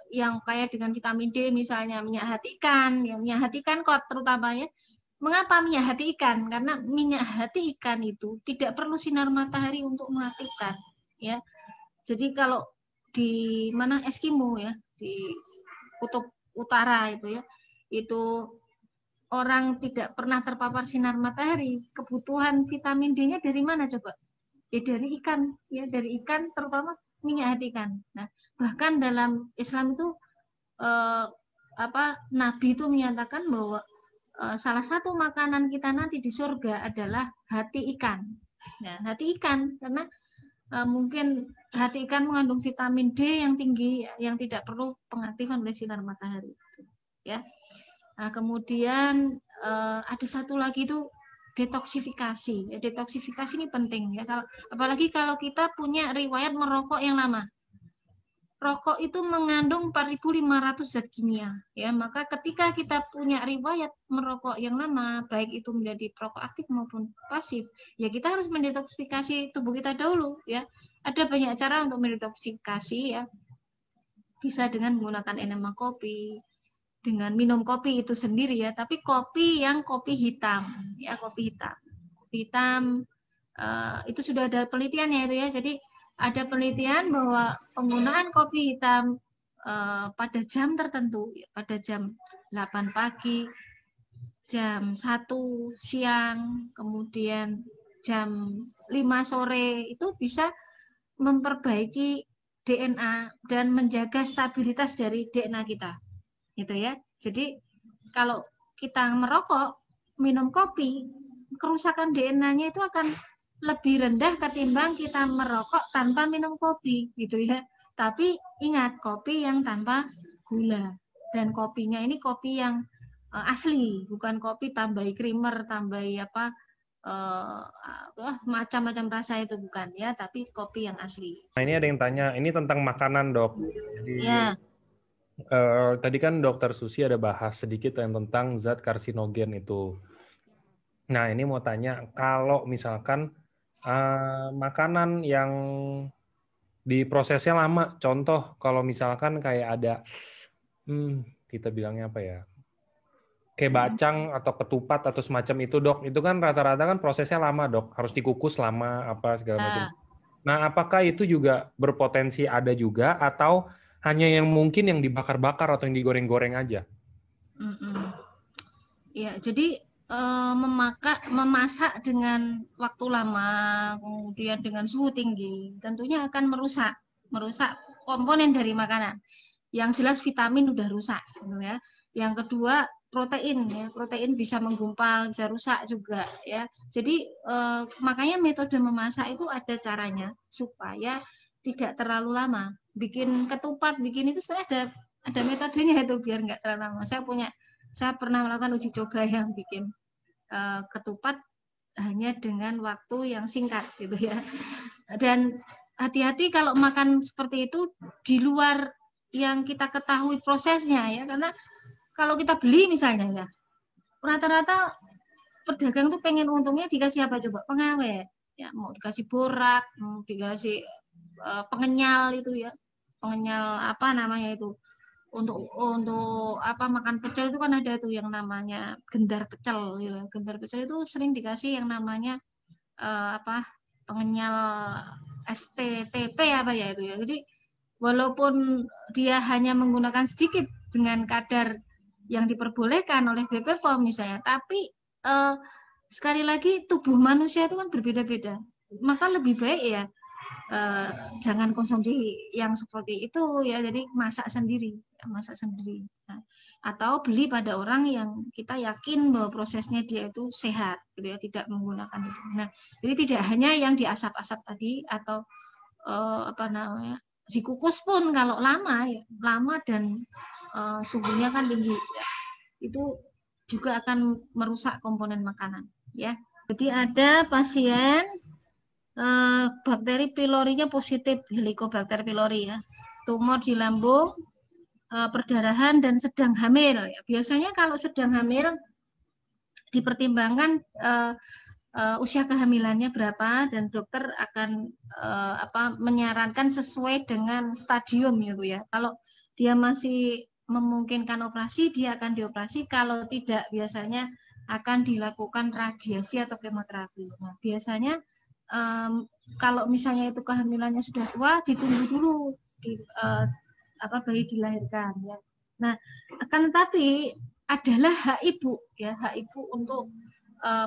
yang kaya dengan vitamin D, misalnya minyak hati ikan, ya minyak hati ikan kok terutamanya. Mengapa minyak hati ikan? Karena minyak hati ikan itu tidak perlu sinar matahari untuk mengaktifkan, ya. Jadi kalau di mana Eskimo ya, di kutub utara itu ya, itu orang tidak pernah terpapar sinar matahari, kebutuhan vitamin D-nya dari mana coba? Ya dari ikan, ya dari ikan, terutama minyak hati ikan. Nah, bahkan dalam Islam itu Nabi itu menyatakan bahwa salah satu makanan kita nanti di surga adalah hati ikan. Nah, hati ikan karena mungkin hati ikan mengandung vitamin D yang tinggi, yang tidak perlu pengaktifan oleh sinar matahari. Ya. Nah, kemudian ada satu lagi itu detoksifikasi. Ya, detoksifikasi ini penting ya. Apalagi kalau kita punya riwayat merokok yang lama. Rokok itu mengandung 4.500 zat kimia. Ya, maka ketika kita punya riwayat merokok yang lama, baik itu menjadi perokok aktif maupun pasif, ya kita harus mendetoksifikasi tubuh kita dahulu. Ya, ada banyak cara untuk mendetoksifikasi ya. Bisa dengan menggunakan enema kopi, dengan minum kopi itu sendiri ya, tapi kopi yang kopi hitam ya, kopi hitam itu sudah ada penelitiannya itu ya. Jadi ada penelitian bahwa penggunaan kopi hitam pada jam tertentu ya, pada jam 8 pagi, jam 1 siang, kemudian jam 5 sore itu bisa memperbaiki DNA dan menjaga stabilitas dari DNA kita. Gitu ya. Jadi kalau kita merokok, minum kopi, kerusakan DNA-nya itu akan lebih rendah ketimbang kita merokok tanpa minum kopi, gitu ya. Tapi ingat, kopi yang tanpa gula, dan kopinya ini kopi yang asli, bukan kopi tambahi creamer, tambahi macam-macam rasa, itu bukan ya, tapi kopi yang asli. Nah, ini ada yang tanya, ini tentang makanan, Dok. Jadi ya. Tadi kan Dokter Susi ada bahas sedikit yang tentang zat karsinogen itu. Nah, ini mau tanya, kalau misalkan makanan yang diprosesnya lama, contoh kalau misalkan kayak ada, kita bilangnya apa ya, kayak bacang atau ketupat atau semacam itu, Dok, itu kan rata-rata kan prosesnya lama, Dok, harus dikukus lama, apa segala macam. Nah, apakah itu juga berpotensi ada juga, atau hanya yang mungkin yang dibakar-bakar atau yang digoreng-goreng aja? Ya, jadi memasak dengan waktu lama, kemudian dengan suhu tinggi, tentunya akan merusak komponen dari makanan. Yang jelas vitamin udah rusak, gitu ya. Yang kedua protein, ya, protein bisa menggumpal, bisa rusak juga, ya. Jadi makanya metode memasak itu ada caranya supaya tidak terlalu lama. Bikin ketupat, bikin itu sebenarnya ada metodenya itu biar nggak terlalu lama. Saya pernah melakukan uji coba yang bikin ketupat hanya dengan waktu yang singkat gitu ya. Dan hati-hati kalau makan seperti itu di luar yang kita ketahui prosesnya ya, karena kalau kita beli misalnya ya, rata-rata pedagang tuh pengen untungnya dikasih apa coba? Pengawet. Ya, mau dikasih borak, mau dikasih pengenyal itu ya. Pengenyal apa namanya itu? Untuk makan pecel itu kan ada tuh yang namanya gendar pecel ya. Gendar pecel itu sering dikasih yang namanya pengenyal STTP apa ya itu ya. Jadi walaupun dia hanya menggunakan sedikit dengan kadar yang diperbolehkan oleh BPOM misalnya, tapi sekali lagi tubuh manusia itu kan berbeda-beda, maka lebih baik ya jangan konsumsi yang seperti itu ya. Jadi masak sendiri nah, atau beli pada orang yang kita yakin bahwa prosesnya dia itu sehat gitu ya, tidak menggunakan itu. Nah, jadi tidak hanya yang diasap-asap tadi atau dikukus pun kalau lama dan suhunya kan tinggi ya, itu juga akan merusak komponen makanan ya. Jadi ada pasien bakteri pylorinya positif, Helicobacter pylori ya, tumor di lambung, perdarahan dan sedang hamil ya. Biasanya kalau sedang hamil dipertimbangkan usia kehamilannya berapa, dan dokter akan menyarankan sesuai dengan stadium ya Bu ya. Kalau dia masih memungkinkan operasi, dia akan dioperasi. Kalau tidak, biasanya akan dilakukan radiasi atau kemoterapi. Nah, biasanya kalau misalnya itu kehamilannya sudah tua, ditunggu dulu bayi dilahirkan ya. Nah, akan tetapi adalah hak ibu ya, hak ibu untuk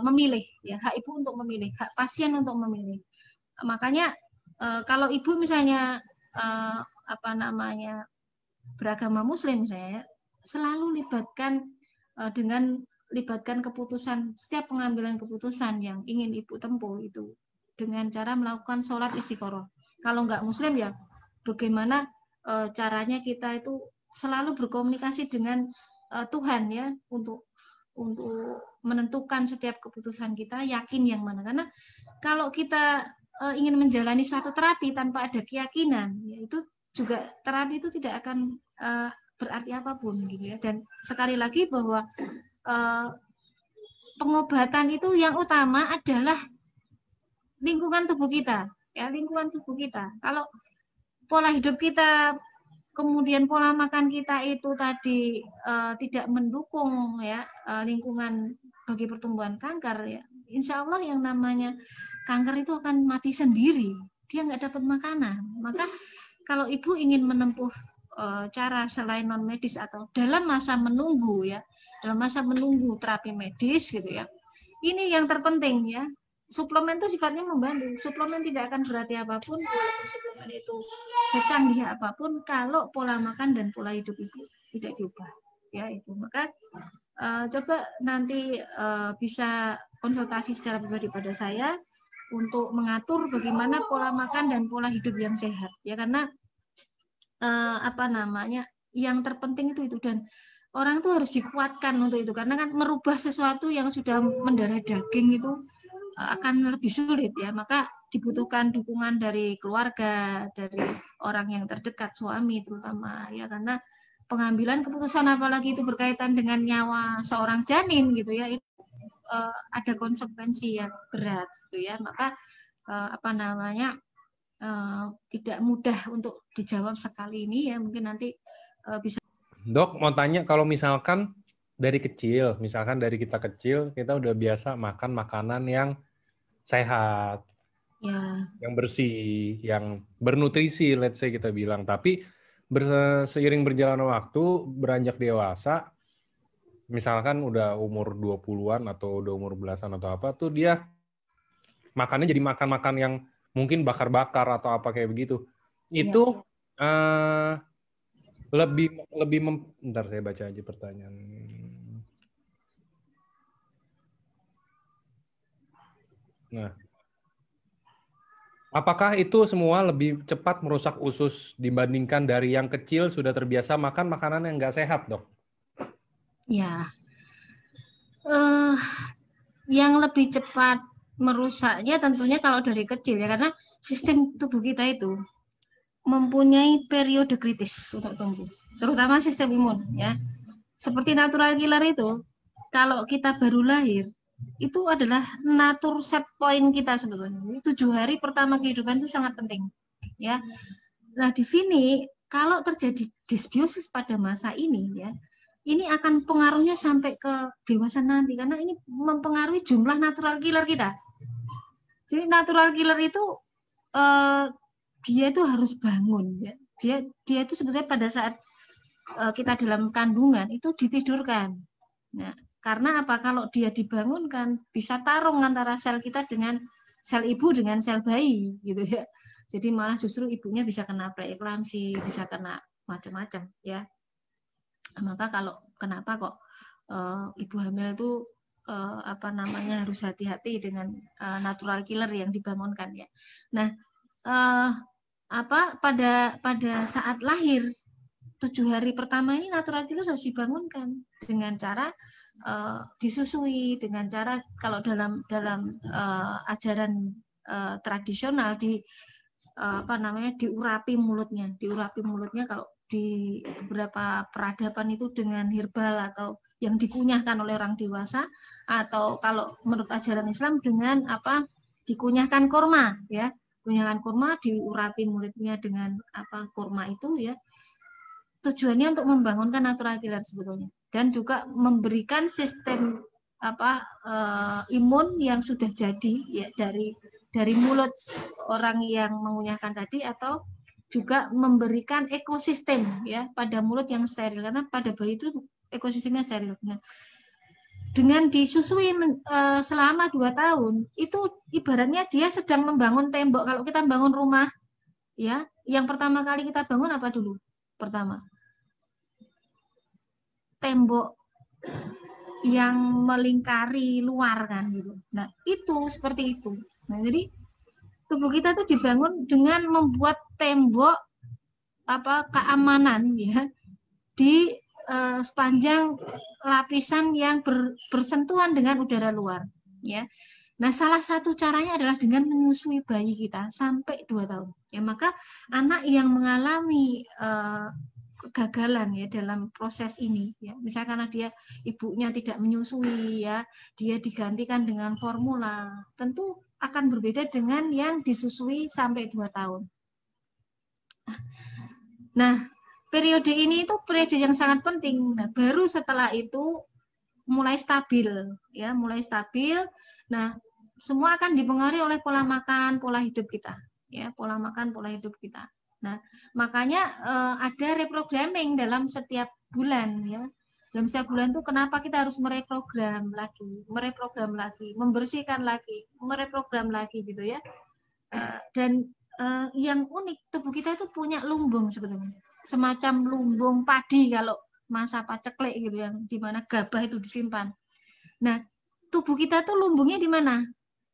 memilih ya, hak ibu untuk memilih, hak pasien untuk memilih. Makanya kalau ibu misalnya beragama Muslim, saya selalu libatkan keputusan, setiap pengambilan keputusan yang ingin ibu tempuh itu dengan cara melakukan sholat istiqoroh. Kalau nggak Muslim ya, bagaimana caranya kita itu selalu berkomunikasi dengan Tuhan ya, untuk menentukan setiap keputusan kita, yakin yang mana. Karena kalau kita ingin menjalani suatu terapi tanpa ada keyakinan, ya itu juga terapi itu tidak akan berarti apapun gitu ya. Dan sekali lagi bahwa pengobatan itu yang utama adalah lingkungan tubuh kita, ya, lingkungan tubuh kita. Kalau pola hidup kita, kemudian pola makan kita itu tadi tidak mendukung ya lingkungan bagi pertumbuhan kanker, ya insya Allah yang namanya kanker itu akan mati sendiri, dia nggak dapat makanan. Maka kalau ibu ingin menempuh cara selain non medis atau dalam masa menunggu ya, dalam masa menunggu terapi medis gitu ya, ini yang terpenting ya, suplemen itu sifatnya membantu. Suplemen tidak akan berarti apapun, walaupun suplemen itu secanggih apapun, kalau pola makan dan pola hidup ibu tidak diubah. Ya itu. Maka coba nanti bisa konsultasi secara pribadi pada saya untuk mengatur bagaimana pola makan dan pola hidup yang sehat. Ya karena yang terpenting itu, dan orang tuh harus dikuatkan untuk itu, karena kan merubah sesuatu yang sudah mendarah daging itu akan lebih sulit ya. Maka dibutuhkan dukungan dari keluarga, dari orang yang terdekat, suami terutama ya, karena pengambilan keputusan apalagi itu berkaitan dengan nyawa seorang janin gitu ya, itu ada konsekuensi yang berat gitu ya. Maka tidak mudah untuk dijawab sekali ini ya, mungkin nanti bisa. Dok, mau tanya, kalau misalkan dari kita kecil, kita udah biasa makan makanan yang sehat, ya, yang bersih, yang bernutrisi, let's say kita bilang. Tapi seiring berjalannya waktu, beranjak dewasa, misalkan udah umur 20-an atau udah umur belasan atau apa, tuh dia makannya jadi makan-makan yang mungkin bakar-bakar atau apa kayak begitu. Itu bentar saya baca aja pertanyaan. Nah, apakah itu semua lebih cepat merusak usus dibandingkan dari yang kecil sudah terbiasa makan makanan yang nggak sehat, Dok? Ya, yang lebih cepat merusaknya tentunya kalau dari kecil ya, karena sistem tubuh kita itu mempunyai periode kritis untuk tumbuh, terutama sistem imun ya. Seperti natural killer itu, kalau kita baru lahir, itu adalah natur set point kita sebetulnya. 7 hari pertama kehidupan itu sangat penting ya. Nah di sini kalau terjadi disbiosis pada masa ini ya, ini akan pengaruhnya sampai ke dewasa nanti, karena ini mempengaruhi jumlah natural killer kita. Jadi natural killer itu dia itu harus bangun ya. Dia itu sebetulnya pada saat kita dalam kandungan itu ditidurkan. Nah, karena apa? Kalau dia dibangunkan, bisa tarung antara sel kita dengan sel ibu dengan sel bayi gitu ya. Jadi malah justru ibunya bisa kena preeklamsi, bisa kena macam-macam ya. Maka kenapa kok ibu hamil itu harus hati-hati dengan natural killer yang dibangunkan ya. Nah, pada saat lahir 7 hari pertama ini natural killer harus dibangunkan dengan cara disusui, dengan cara kalau dalam ajaran tradisional diurapi mulutnya kalau di beberapa peradaban itu dengan herbal atau yang dikunyahkan oleh orang dewasa, atau kalau menurut ajaran Islam dengan apa, dikunyahkan kurma ya, kunyahkan kurma, diurapi mulutnya dengan apa, kurma itu ya, tujuannya untuk membangunkan natural killer sebetulnya, dan juga memberikan sistem apa, imun yang sudah jadi ya dari mulut orang yang mengunyahkan tadi, atau juga memberikan ekosistem ya pada mulut yang steril, karena pada bayi itu ekosistemnya steril. Nah, dengan disusui selama 2 tahun itu ibaratnya dia sedang membangun tembok. Kalau kita bangun rumah ya, yang pertama kali kita bangun apa dulu? Pertama, tembok yang melingkari luar kan gitu. Nah, itu seperti itu. Nah, jadi tubuh kita tuh dibangun dengan membuat tembok apa, keamanan ya di sepanjang lapisan yang bersentuhan dengan udara luar ya. Nah, salah satu caranya adalah dengan menyusui bayi kita sampai 2 tahun. Ya, maka anak yang mengalami kegagalan ya dalam proses ini ya, misalnya karena dia ibunya tidak menyusui ya, dia digantikan dengan formula, tentu akan berbeda dengan yang disusui sampai 2 tahun. Nah, periode ini itu periode yang sangat penting. Nah, baru setelah itu mulai stabil ya, mulai stabil. Nah, semua akan dipengaruhi oleh pola makan, pola hidup kita ya, pola makan, pola hidup kita. Nah, makanya ada reprogramming dalam setiap bulan ya. Dalam setiap bulan itu kenapa kita harus mereprogram lagi, membersihkan lagi, mereprogram lagi gitu ya. Dan yang unik, tubuh kita itu punya lumbung sebetulnya, semacam lumbung padi kalau masa paceklik gitu, yang dimana gabah itu disimpan. Nah, tubuh kita tuh lumbungnya di mana?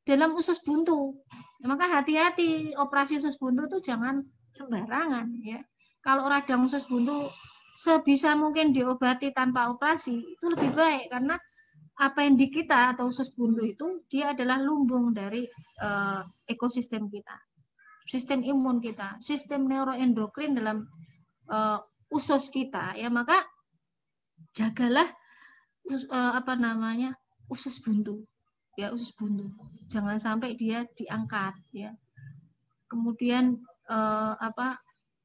Dalam usus buntu. Maka hati-hati, operasi usus buntu tuh jangan sembarangan ya. Kalau radang usus buntu sebisa mungkin diobati tanpa operasi itu lebih baik, karena apa yang di kita atau usus buntu itu dia adalah lumbung dari ekosistem kita, sistem imun kita, sistem neuroendokrin dalam usus kita ya. Maka jagalah apa namanya, usus buntu ya, usus buntu jangan sampai dia diangkat ya. Kemudian apa,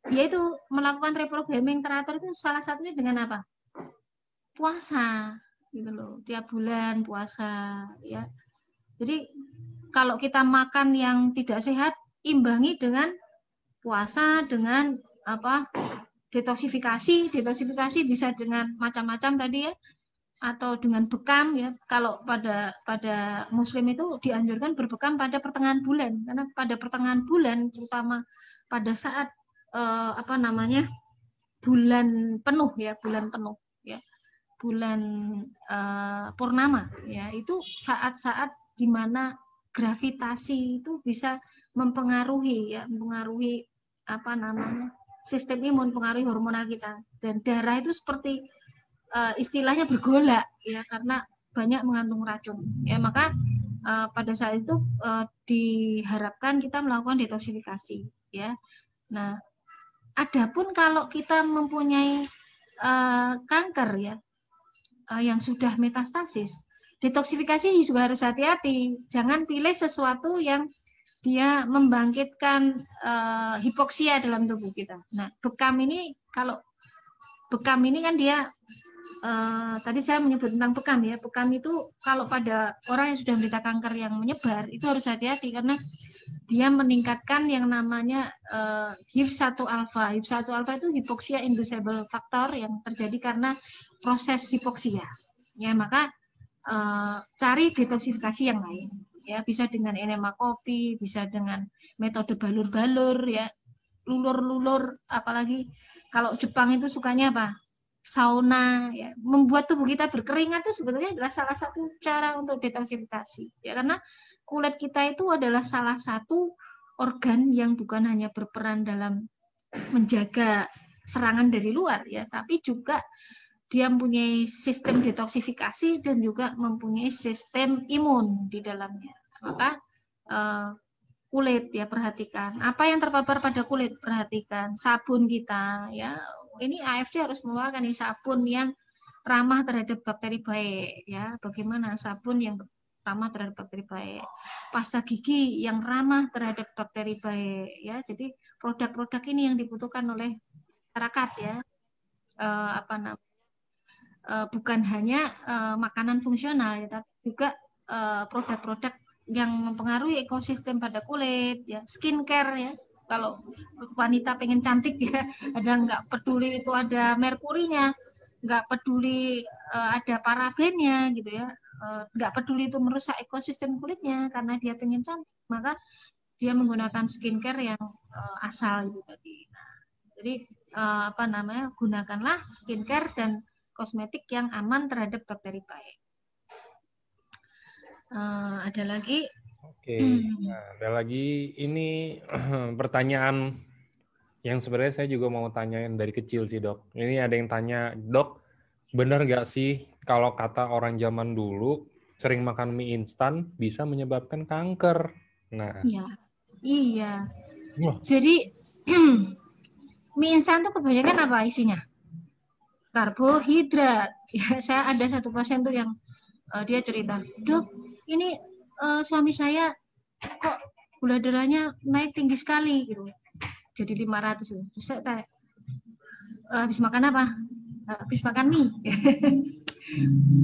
yaitu melakukan reprogramming teratur itu salah satunya dengan apa? Puasa gitu loh, tiap bulan puasa ya. Jadi kalau kita makan yang tidak sehat, imbangi dengan puasa, dengan apa, detoksifikasi bisa dengan macam-macam tadi ya, atau dengan bekam ya. Kalau pada muslim itu dianjurkan berbekam pada pertengahan bulan, karena pada pertengahan bulan, terutama pada saat apa namanya, bulan penuh ya, bulan purnama ya, itu saat-saat di mana gravitasi itu bisa mempengaruhi apa namanya, sistem imun, pengaruhi hormonal kita, dan darah itu seperti istilahnya bergolak ya, karena banyak mengandung racun ya. Maka pada saat itu diharapkan kita melakukan detoksifikasi ya. Nah, adapun kalau kita mempunyai kanker ya yang sudah metastasis, detoksifikasi juga harus hati-hati. Jangan pilih sesuatu yang dia membangkitkan hipoksia dalam tubuh kita. Nah, bekam ini, kalau bekam ini kan dia tadi saya menyebut tentang bekam ya. Bekam itu kalau pada orang yang sudah menderita kanker yang menyebar itu harus hati-hati, karena dia meningkatkan yang namanya HIF1 alpha. HIF1 alpha itu hipoksia inducible factor yang terjadi karena proses hipoksia. Ya, maka cari detoksifikasi yang lain. Ya, bisa dengan enema kopi, bisa dengan metode balur-balur ya, lulur-lulur, apalagi kalau Jepang itu sukanya apa? Sauna ya, membuat tubuh kita berkeringat itu sebetulnya adalah salah satu cara untuk detoksifikasi ya, karena kulit kita itu adalah salah satu organ yang bukan hanya berperan dalam menjaga serangan dari luar ya, tapi juga dia mempunyai sistem detoksifikasi dan juga mempunyai sistem imun di dalamnya. Maka kulit ya, perhatikan apa yang terpapar pada kulit, perhatikan sabun kita ya, ini AFC harus mengeluarkan nih sabun yang ramah terhadap bakteri baik, ya. Bagaimana sabun yang ramah terhadap bakteri baik, pasta gigi yang ramah terhadap bakteri baik, ya. Jadi produk-produk ini yang dibutuhkan oleh masyarakat, ya. Apa namanya? Bukan hanya makanan fungsional, ya, tapi juga produk-produk yang mempengaruhi ekosistem pada kulit, ya, skincare, ya. Kalau wanita pengen cantik, ya, ada nggak peduli itu ada merkurinya, nggak peduli ada parabennya, gitu ya, nggak peduli itu merusak ekosistem kulitnya, karena dia pengen cantik, maka dia menggunakan skincare yang asal gitu tadi. Nah, jadi apa namanya, gunakanlah skincare dan kosmetik yang aman terhadap bakteri baik. Ada lagi? Oke, nah, ada lagi ini pertanyaan yang sebenarnya saya juga mau tanyain dari kecil sih, Dok. Ini ada yang tanya, Dok, benar nggak sih kalau kata orang zaman dulu sering makan mie instan bisa menyebabkan kanker? Nah, Ya, iya. wah, Jadi mie instan tuh kebanyakan apa isinya? Karbohidrat. Ya, saya ada satu pasien tuh yang dia cerita, Dok, ini suami saya kok gula darahnya naik tinggi sekali gitu, jadi 500. Terus saya tanya, habis makan apa? Habis makan mie.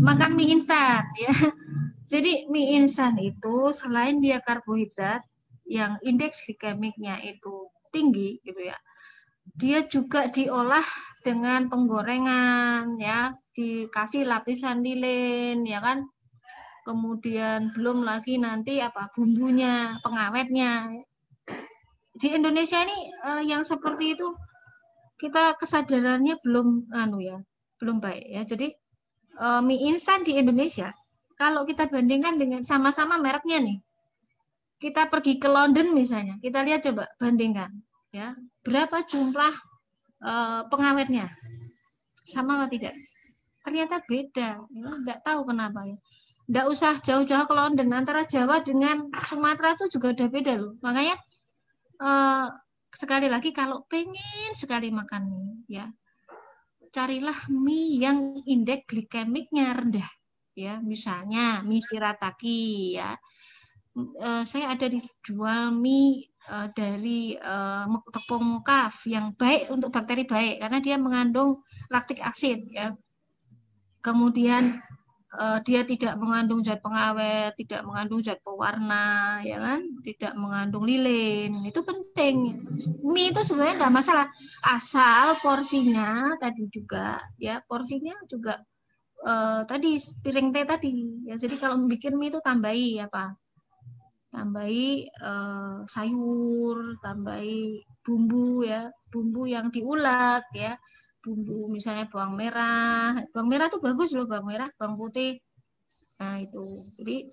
Makan mie instan, ya. Jadi mie instan itu selain dia karbohidrat yang indeks glikemiknya itu tinggi gitu ya, dia juga diolah dengan penggorengan, ya, dikasih lapisan lilin, ya kan. Kemudian belum lagi nanti apa bumbunya, pengawetnya. Di Indonesia ini yang seperti itu kita kesadarannya belum belum baik, ya. Jadi mie instan di Indonesia kalau kita bandingkan dengan sama-sama mereknya nih. Kita pergi ke London misalnya, kita lihat coba bandingkan, ya. Berapa jumlah pengawetnya? Sama atau tidak? Ternyata beda, ya. Nggak tahu kenapa, ya. Nggak usah jauh-jauh ke London, antara Jawa dengan Sumatera itu juga udah beda loh. Makanya sekali lagi kalau pengen sekali makan mie, ya, carilah mie yang indeks glikemiknya rendah, ya. Misalnya mie shirataki, ya. Saya ada dijual mie dari tepung kaf yang baik untuk bakteri baik karena dia mengandung laktik asid, ya. Kemudian dia tidak mengandung zat pengawet, tidak mengandung zat pewarna, ya kan, tidak mengandung lilin. Itu penting. Mie itu sebenarnya nggak masalah, asal porsinya tadi juga, ya, porsinya juga tadi piring teh tadi. Ya, jadi kalau bikin mie itu tambahi apa? Tambahi sayur, tambahi bumbu, ya, bumbu yang diulek, ya. Bumbu misalnya bawang merah tuh bagus loh, bawang merah, bawang putih. Nah itu, jadi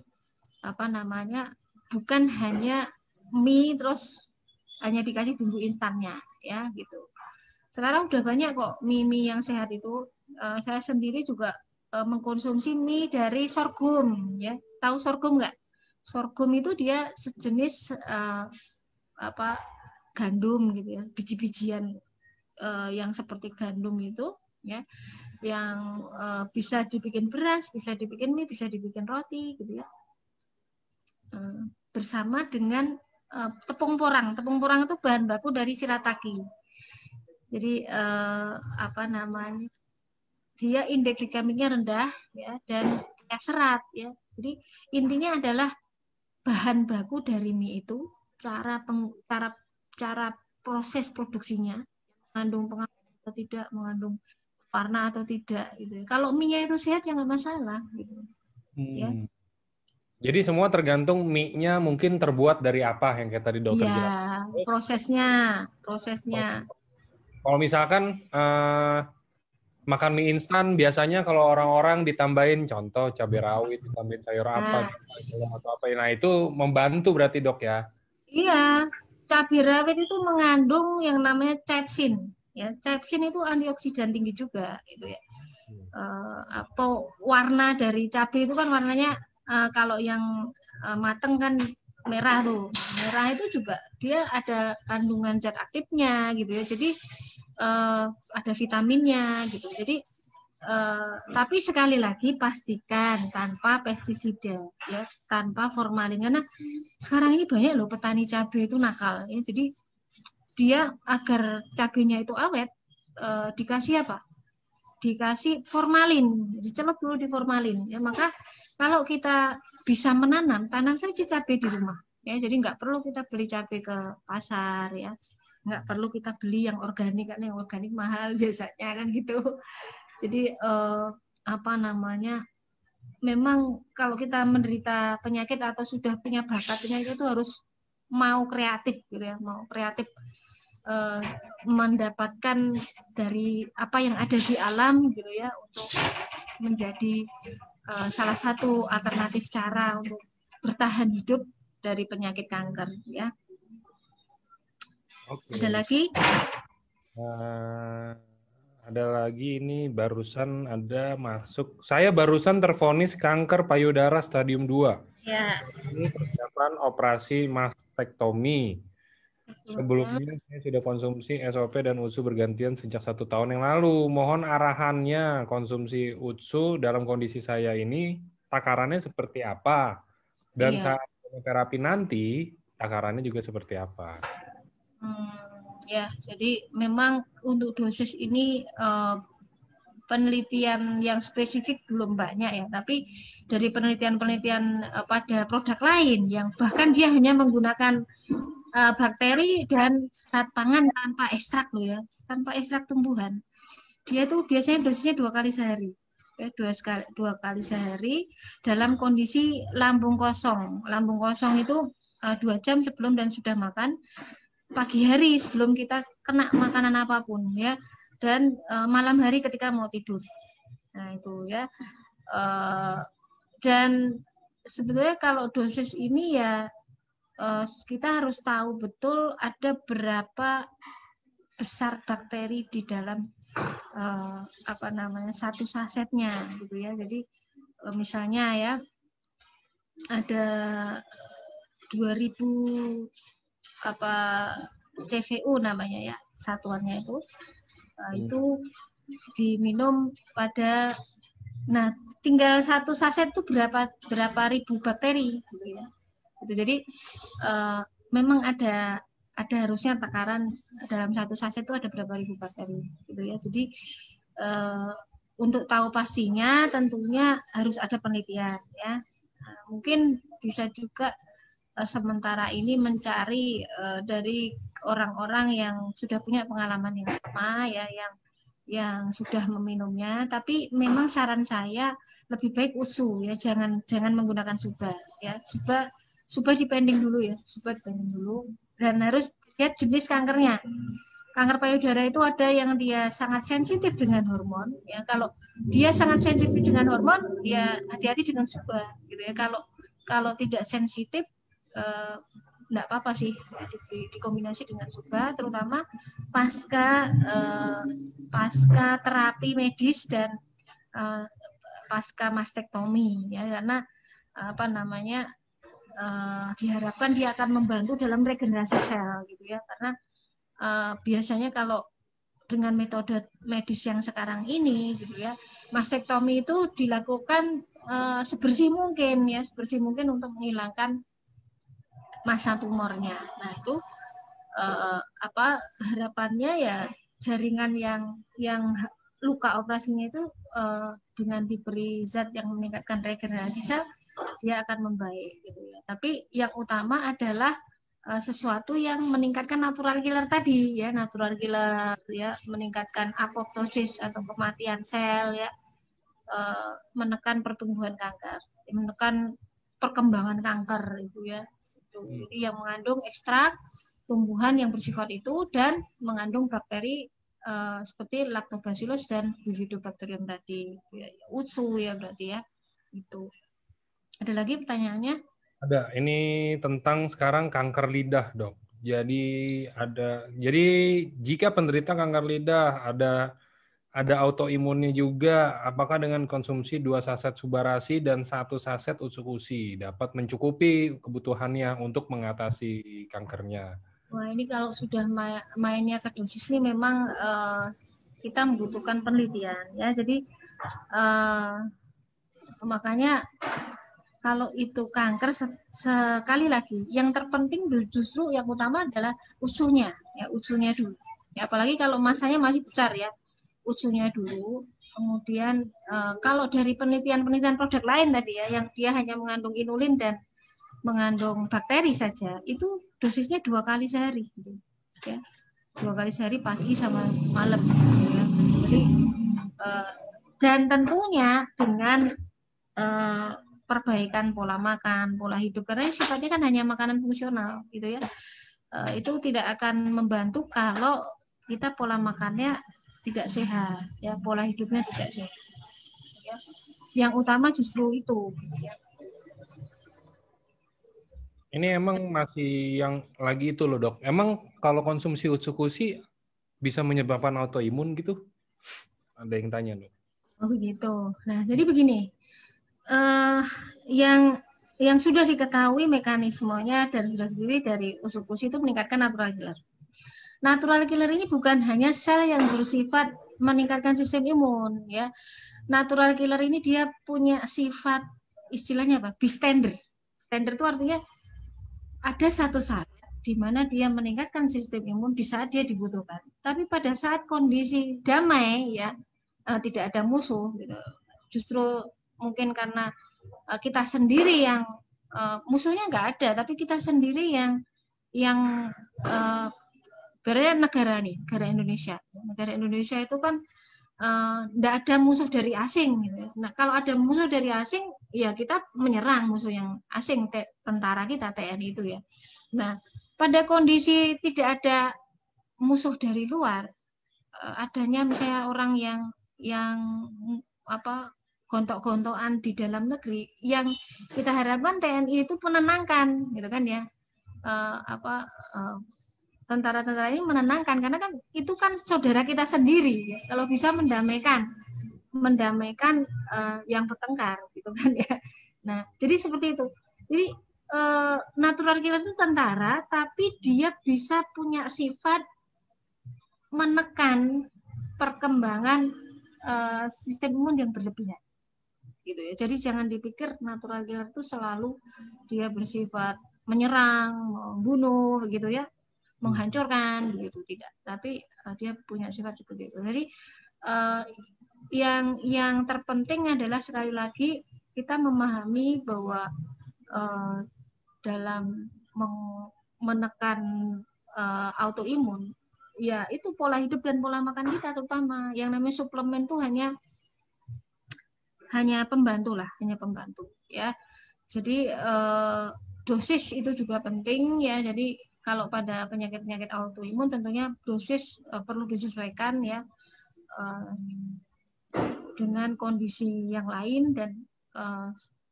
apa namanya, bukan hanya mie terus hanya dikasih bumbu instannya, ya gitu. Sekarang udah banyak kok mie yang sehat itu. Saya sendiri juga mengkonsumsi mie dari sorghum, ya. Tahu sorghum nggak? Sorghum itu dia sejenis apa, gandum gitu, ya, biji-bijian yang seperti gandum itu, ya, yang bisa dibikin beras, bisa dibikin mie, bisa dibikin roti gitu, ya. Bersama dengan tepung porang. Tepung porang itu bahan baku dari shirataki. Jadi apa namanya? Dia indeks glikemiknya rendah, ya, dan serat, ya. Jadi intinya adalah bahan baku dari mie itu, cara proses produksinya, mengandung pengawet atau tidak, mengandung warna atau tidak, gitu. Kalau mie-nya itu sehat ya nggak masalah, gitu. Ya. Jadi semua tergantung mie-nya mungkin terbuat dari apa yang kayak tadi dokter Iya, jelaskan. prosesnya. Kalau misalkan makan mie instan biasanya kalau orang-orang ditambahin contoh cabai rawit, ditambahin sayur apa atau apa. Nah, itu membantu berarti, Dok, ya. Iya, cabai rawit itu mengandung yang namanya capsin. Ya, capsin itu antioksidan tinggi juga, gitu ya. Apa warna dari cabai itu kan warnanya kalau yang mateng kan merah tuh. Merah itu juga dia ada kandungan zat aktifnya, gitu ya. Jadi ada vitaminnya gitu. Jadi tapi sekali lagi pastikan tanpa pestisida, ya, tanpa formalin. Karena sekarang ini banyak loh petani cabai itu nakal, ya. Jadi dia agar cabainya itu awet, dikasih apa? Dikasih formalin, dicelup dulu di formalin. Ya, maka kalau kita bisa menanam, tanam saja cabai di rumah. Ya, jadi nggak perlu kita beli cabai ke pasar, ya. Nggak perlu kita beli yang organik, karena yang organik mahal biasanya kan gitu. Jadi apa namanya? Memang kalau kita menderita penyakit atau sudah punya bakat penyakit itu harus mau kreatif gitu ya, mau kreatif mendapatkan dari apa yang ada di alam gitu ya, untuk menjadi salah satu alternatif cara untuk bertahan hidup dari penyakit kanker, ya. Oke. Ada lagi? Ada lagi, ini barusan ada masuk. Saya barusan tervonis kanker payudara stadium 2. Ya. Ini persiapan operasi mastektomi. Sebelumnya saya sudah konsumsi SOP dan UTSU bergantian sejak 1 tahun yang lalu. Mohon arahannya, konsumsi UTSU dalam kondisi saya ini takarannya seperti apa? Dan saat terapi nanti takarannya juga seperti apa? Ya, jadi memang untuk dosis ini penelitian yang spesifik belum banyak ya, tapi dari penelitian-penelitian pada produk lain yang bahkan dia hanya menggunakan bakteri dan serat pangan tanpa ekstrak loh ya, tanpa ekstrak tumbuhan. Dia tuh biasanya dosisnya 2 kali sehari. Ya, 2 kali sehari dalam kondisi lambung kosong. Lambung kosong itu 2 jam sebelum dan sudah makan, pagi hari sebelum kita kena makanan apapun ya, dan malam hari ketika mau tidur. Nah itu ya. Dan sebetulnya kalau dosis ini ya kita harus tahu betul ada berapa besar bakteri di dalam apa namanya satu sasetnya gitu ya. Jadi misalnya ya ada 2000 apa CVU namanya ya satuannya itu diminum pada, nah tinggal satu saset itu berapa ribu bakteri gitu ya. Jadi memang ada harusnya takaran dalam satu saset itu ada berapa ribu bakteri gitu ya. Jadi untuk tahu pastinya tentunya harus ada penelitian ya. Nah, mungkin bisa juga sementara ini mencari dari orang-orang yang sudah punya pengalaman yang sama ya, yang sudah meminumnya. Tapi memang saran saya lebih baik UTSU ya, jangan menggunakan SUBA ya. SUBA dipending dulu ya, SUBA dipending dulu, dan harus lihat jenis kankernya. Kanker payudara itu ada yang dia sangat sensitif dengan hormon ya. Kalau dia sangat sensitif dengan hormon ya hati-hati dengan SUBA gitu ya. Kalau tidak sensitif enggak apa-apa sih dikombinasi dengan SUBA, terutama pasca terapi medis dan pasca mastektomi ya, karena apa namanya diharapkan dia akan membantu dalam regenerasi sel gitu ya. Karena biasanya kalau dengan metode medis yang sekarang ini gitu ya, mastektomi itu dilakukan sebersih mungkin ya, sebersih mungkin untuk menghilangkan massa tumornya. Nah itu apa harapannya ya, jaringan yang luka operasinya itu dengan diberi zat yang meningkatkan regenerasi sel, dia akan membaik gitu ya. Tapi yang utama adalah sesuatu yang meningkatkan natural killer tadi ya, natural killer ya, meningkatkan apoptosis atau kematian sel ya, menekan pertumbuhan kanker, menekan perkembangan kanker itu ya. Jadi yang mengandung ekstrak tumbuhan yang bersifat itu dan mengandung bakteri seperti Lactobacillus dan Bifidobacterium tadi, UTSU ya berarti ya. Itu. Ada lagi pertanyaannya? Ada. Ini tentang sekarang kanker lidah, Dok. Jadi jika penderita kanker lidah ada autoimunnya juga, apakah dengan konsumsi 2 saset Subarasi dan 1 saset Utsukushi dapat mencukupi kebutuhannya untuk mengatasi kankernya? Wah, ini kalau sudah mainnya ke dosis ini memang kita membutuhkan penelitian ya. Jadi makanya kalau itu kanker sekali lagi yang terpenting justru yang utama adalah usunya ya, usunya dulu. Ya, apalagi kalau masanya masih besar ya, usunya dulu. Kemudian kalau dari penelitian produk lain tadi ya, yang dia hanya mengandung inulin dan mengandung bakteri saja, itu dosisnya 2 kali sehari, gitu. Ya, 2 kali sehari pagi sama malam. Ya. Jadi dan tentunya dengan perbaikan pola makan, pola hidup, karena sifatnya kan hanya makanan fungsional, gitu ya. Itu tidak akan membantu kalau kita pola makannya tidak sehat, ya, pola hidupnya tidak sehat. Ya. Yang utama justru itu. Ya. Ini emang masih yang lagi itu loh dok. Emang kalau konsumsi utsukushi bisa menyebabkan autoimun gitu? Ada yang tanya dok. Oh gitu. Nah jadi begini, yang sudah diketahui mekanismenya dan sudah sendiri dari utsukushi itu meningkatkan natural killer. Natural killer ini bukan hanya sel yang bersifat meningkatkan sistem imun, ya. Natural killer ini dia punya sifat istilahnya apa? Bystander. Bystander itu artinya ada satu saat di mana dia meningkatkan sistem imun di saat dia dibutuhkan. Tapi pada saat kondisi damai ya tidak ada musuh, gitu. Justru mungkin karena kita sendiri yang musuhnya nggak ada, tapi kita sendiri yang negara Indonesia. Negara Indonesia itu kan nggak ada musuh dari asing gitu. Nah kalau ada musuh dari asing ya kita menyerang musuh yang asing, tentara kita TNI itu ya. Nah pada kondisi tidak ada musuh dari luar, adanya misalnya orang yang apa gontok-gontokan di dalam negeri, yang kita harapkan TNI itu menenangkan gitu kan ya, tentara-tentara ini menenangkan, karena kan itu kan saudara kita sendiri ya. Kalau bisa mendamaikan yang bertengkar gitu kan ya. Nah jadi seperti itu. Jadi natural killer itu tentara, tapi dia bisa punya sifat menekan perkembangan sistem imun yang berlebihan gitu ya. Jadi jangan dipikir natural killer itu selalu dia bersifat menyerang, membunuh gitu ya, menghancurkan begitu, tidak. Tapi dia punya sifat seperti itu. Jadi yang terpenting adalah sekali lagi kita memahami bahwa dalam menekan autoimun ya itu pola hidup dan pola makan kita, terutama yang namanya suplemen tuh hanya pembantu lah, hanya pembantu ya. Jadi dosis itu juga penting ya. Jadi kalau pada penyakit-penyakit autoimun tentunya dosis perlu disesuaikan ya dengan kondisi yang lain. Dan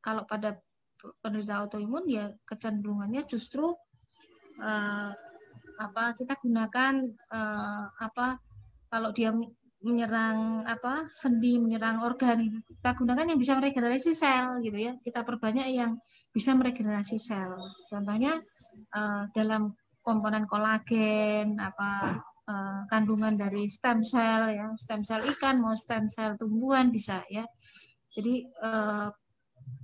kalau pada penderita autoimun ya kecenderungannya justru kita gunakan kalau dia menyerang sendi, menyerang organ, kita gunakan yang bisa meregenerasi sel gitu ya. Kita perbanyak yang bisa meregenerasi sel. Contohnya dalam komponen kolagen, kandungan dari stem cell ya, stem cell ikan mau stem cell tumbuhan bisa ya. Jadi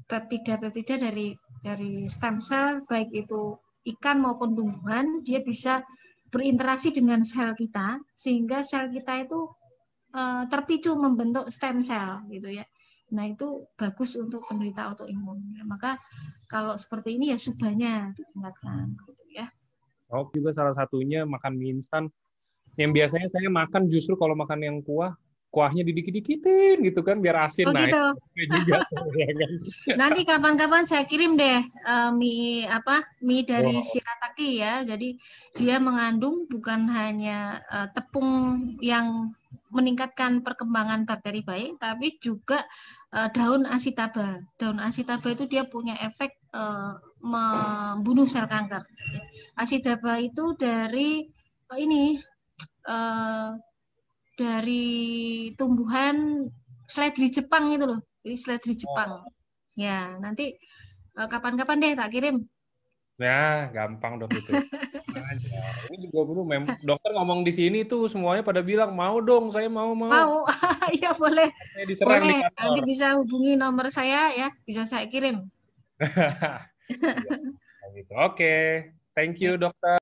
peptida dari stem cell baik itu ikan maupun tumbuhan, dia bisa berinteraksi dengan sel kita sehingga sel kita itu terpicu membentuk stem cell gitu ya. Nah itu bagus untuk penderita autoimun. Maka kalau seperti ini ya subahnya diingatkan gitu ya. Oh juga salah satunya makan mie instan. Yang biasanya saya makan justru kalau makan yang kuahnya didikit-dikitin gitu kan biar asin. Oh nah gitu. juga, ya kan? Nanti kapan-kapan saya kirim deh mie dari Shirataki ya. Jadi dia mengandung bukan hanya tepung yang meningkatkan perkembangan bakteri baik, tapi juga daun asitaba. Daun asitaba itu dia punya efek membunuh sel kanker. Asitaba itu dari dari tumbuhan seledri Jepang itu loh. Jadi seledri Jepang. Ya, nanti kapan-kapan deh tak kirim. Ya, gampang dok itu. Tenang aja. Ini juga dulu dokter ngomong di sini tuh semuanya pada bilang mau dong, saya mau. Mau? Ya boleh. Saya diserang di Boleh. Nanti kantor. bisa hubungi nomor saya ya. Bisa saya kirim. Iya, gitu. Oke, thank you Ya. dokter.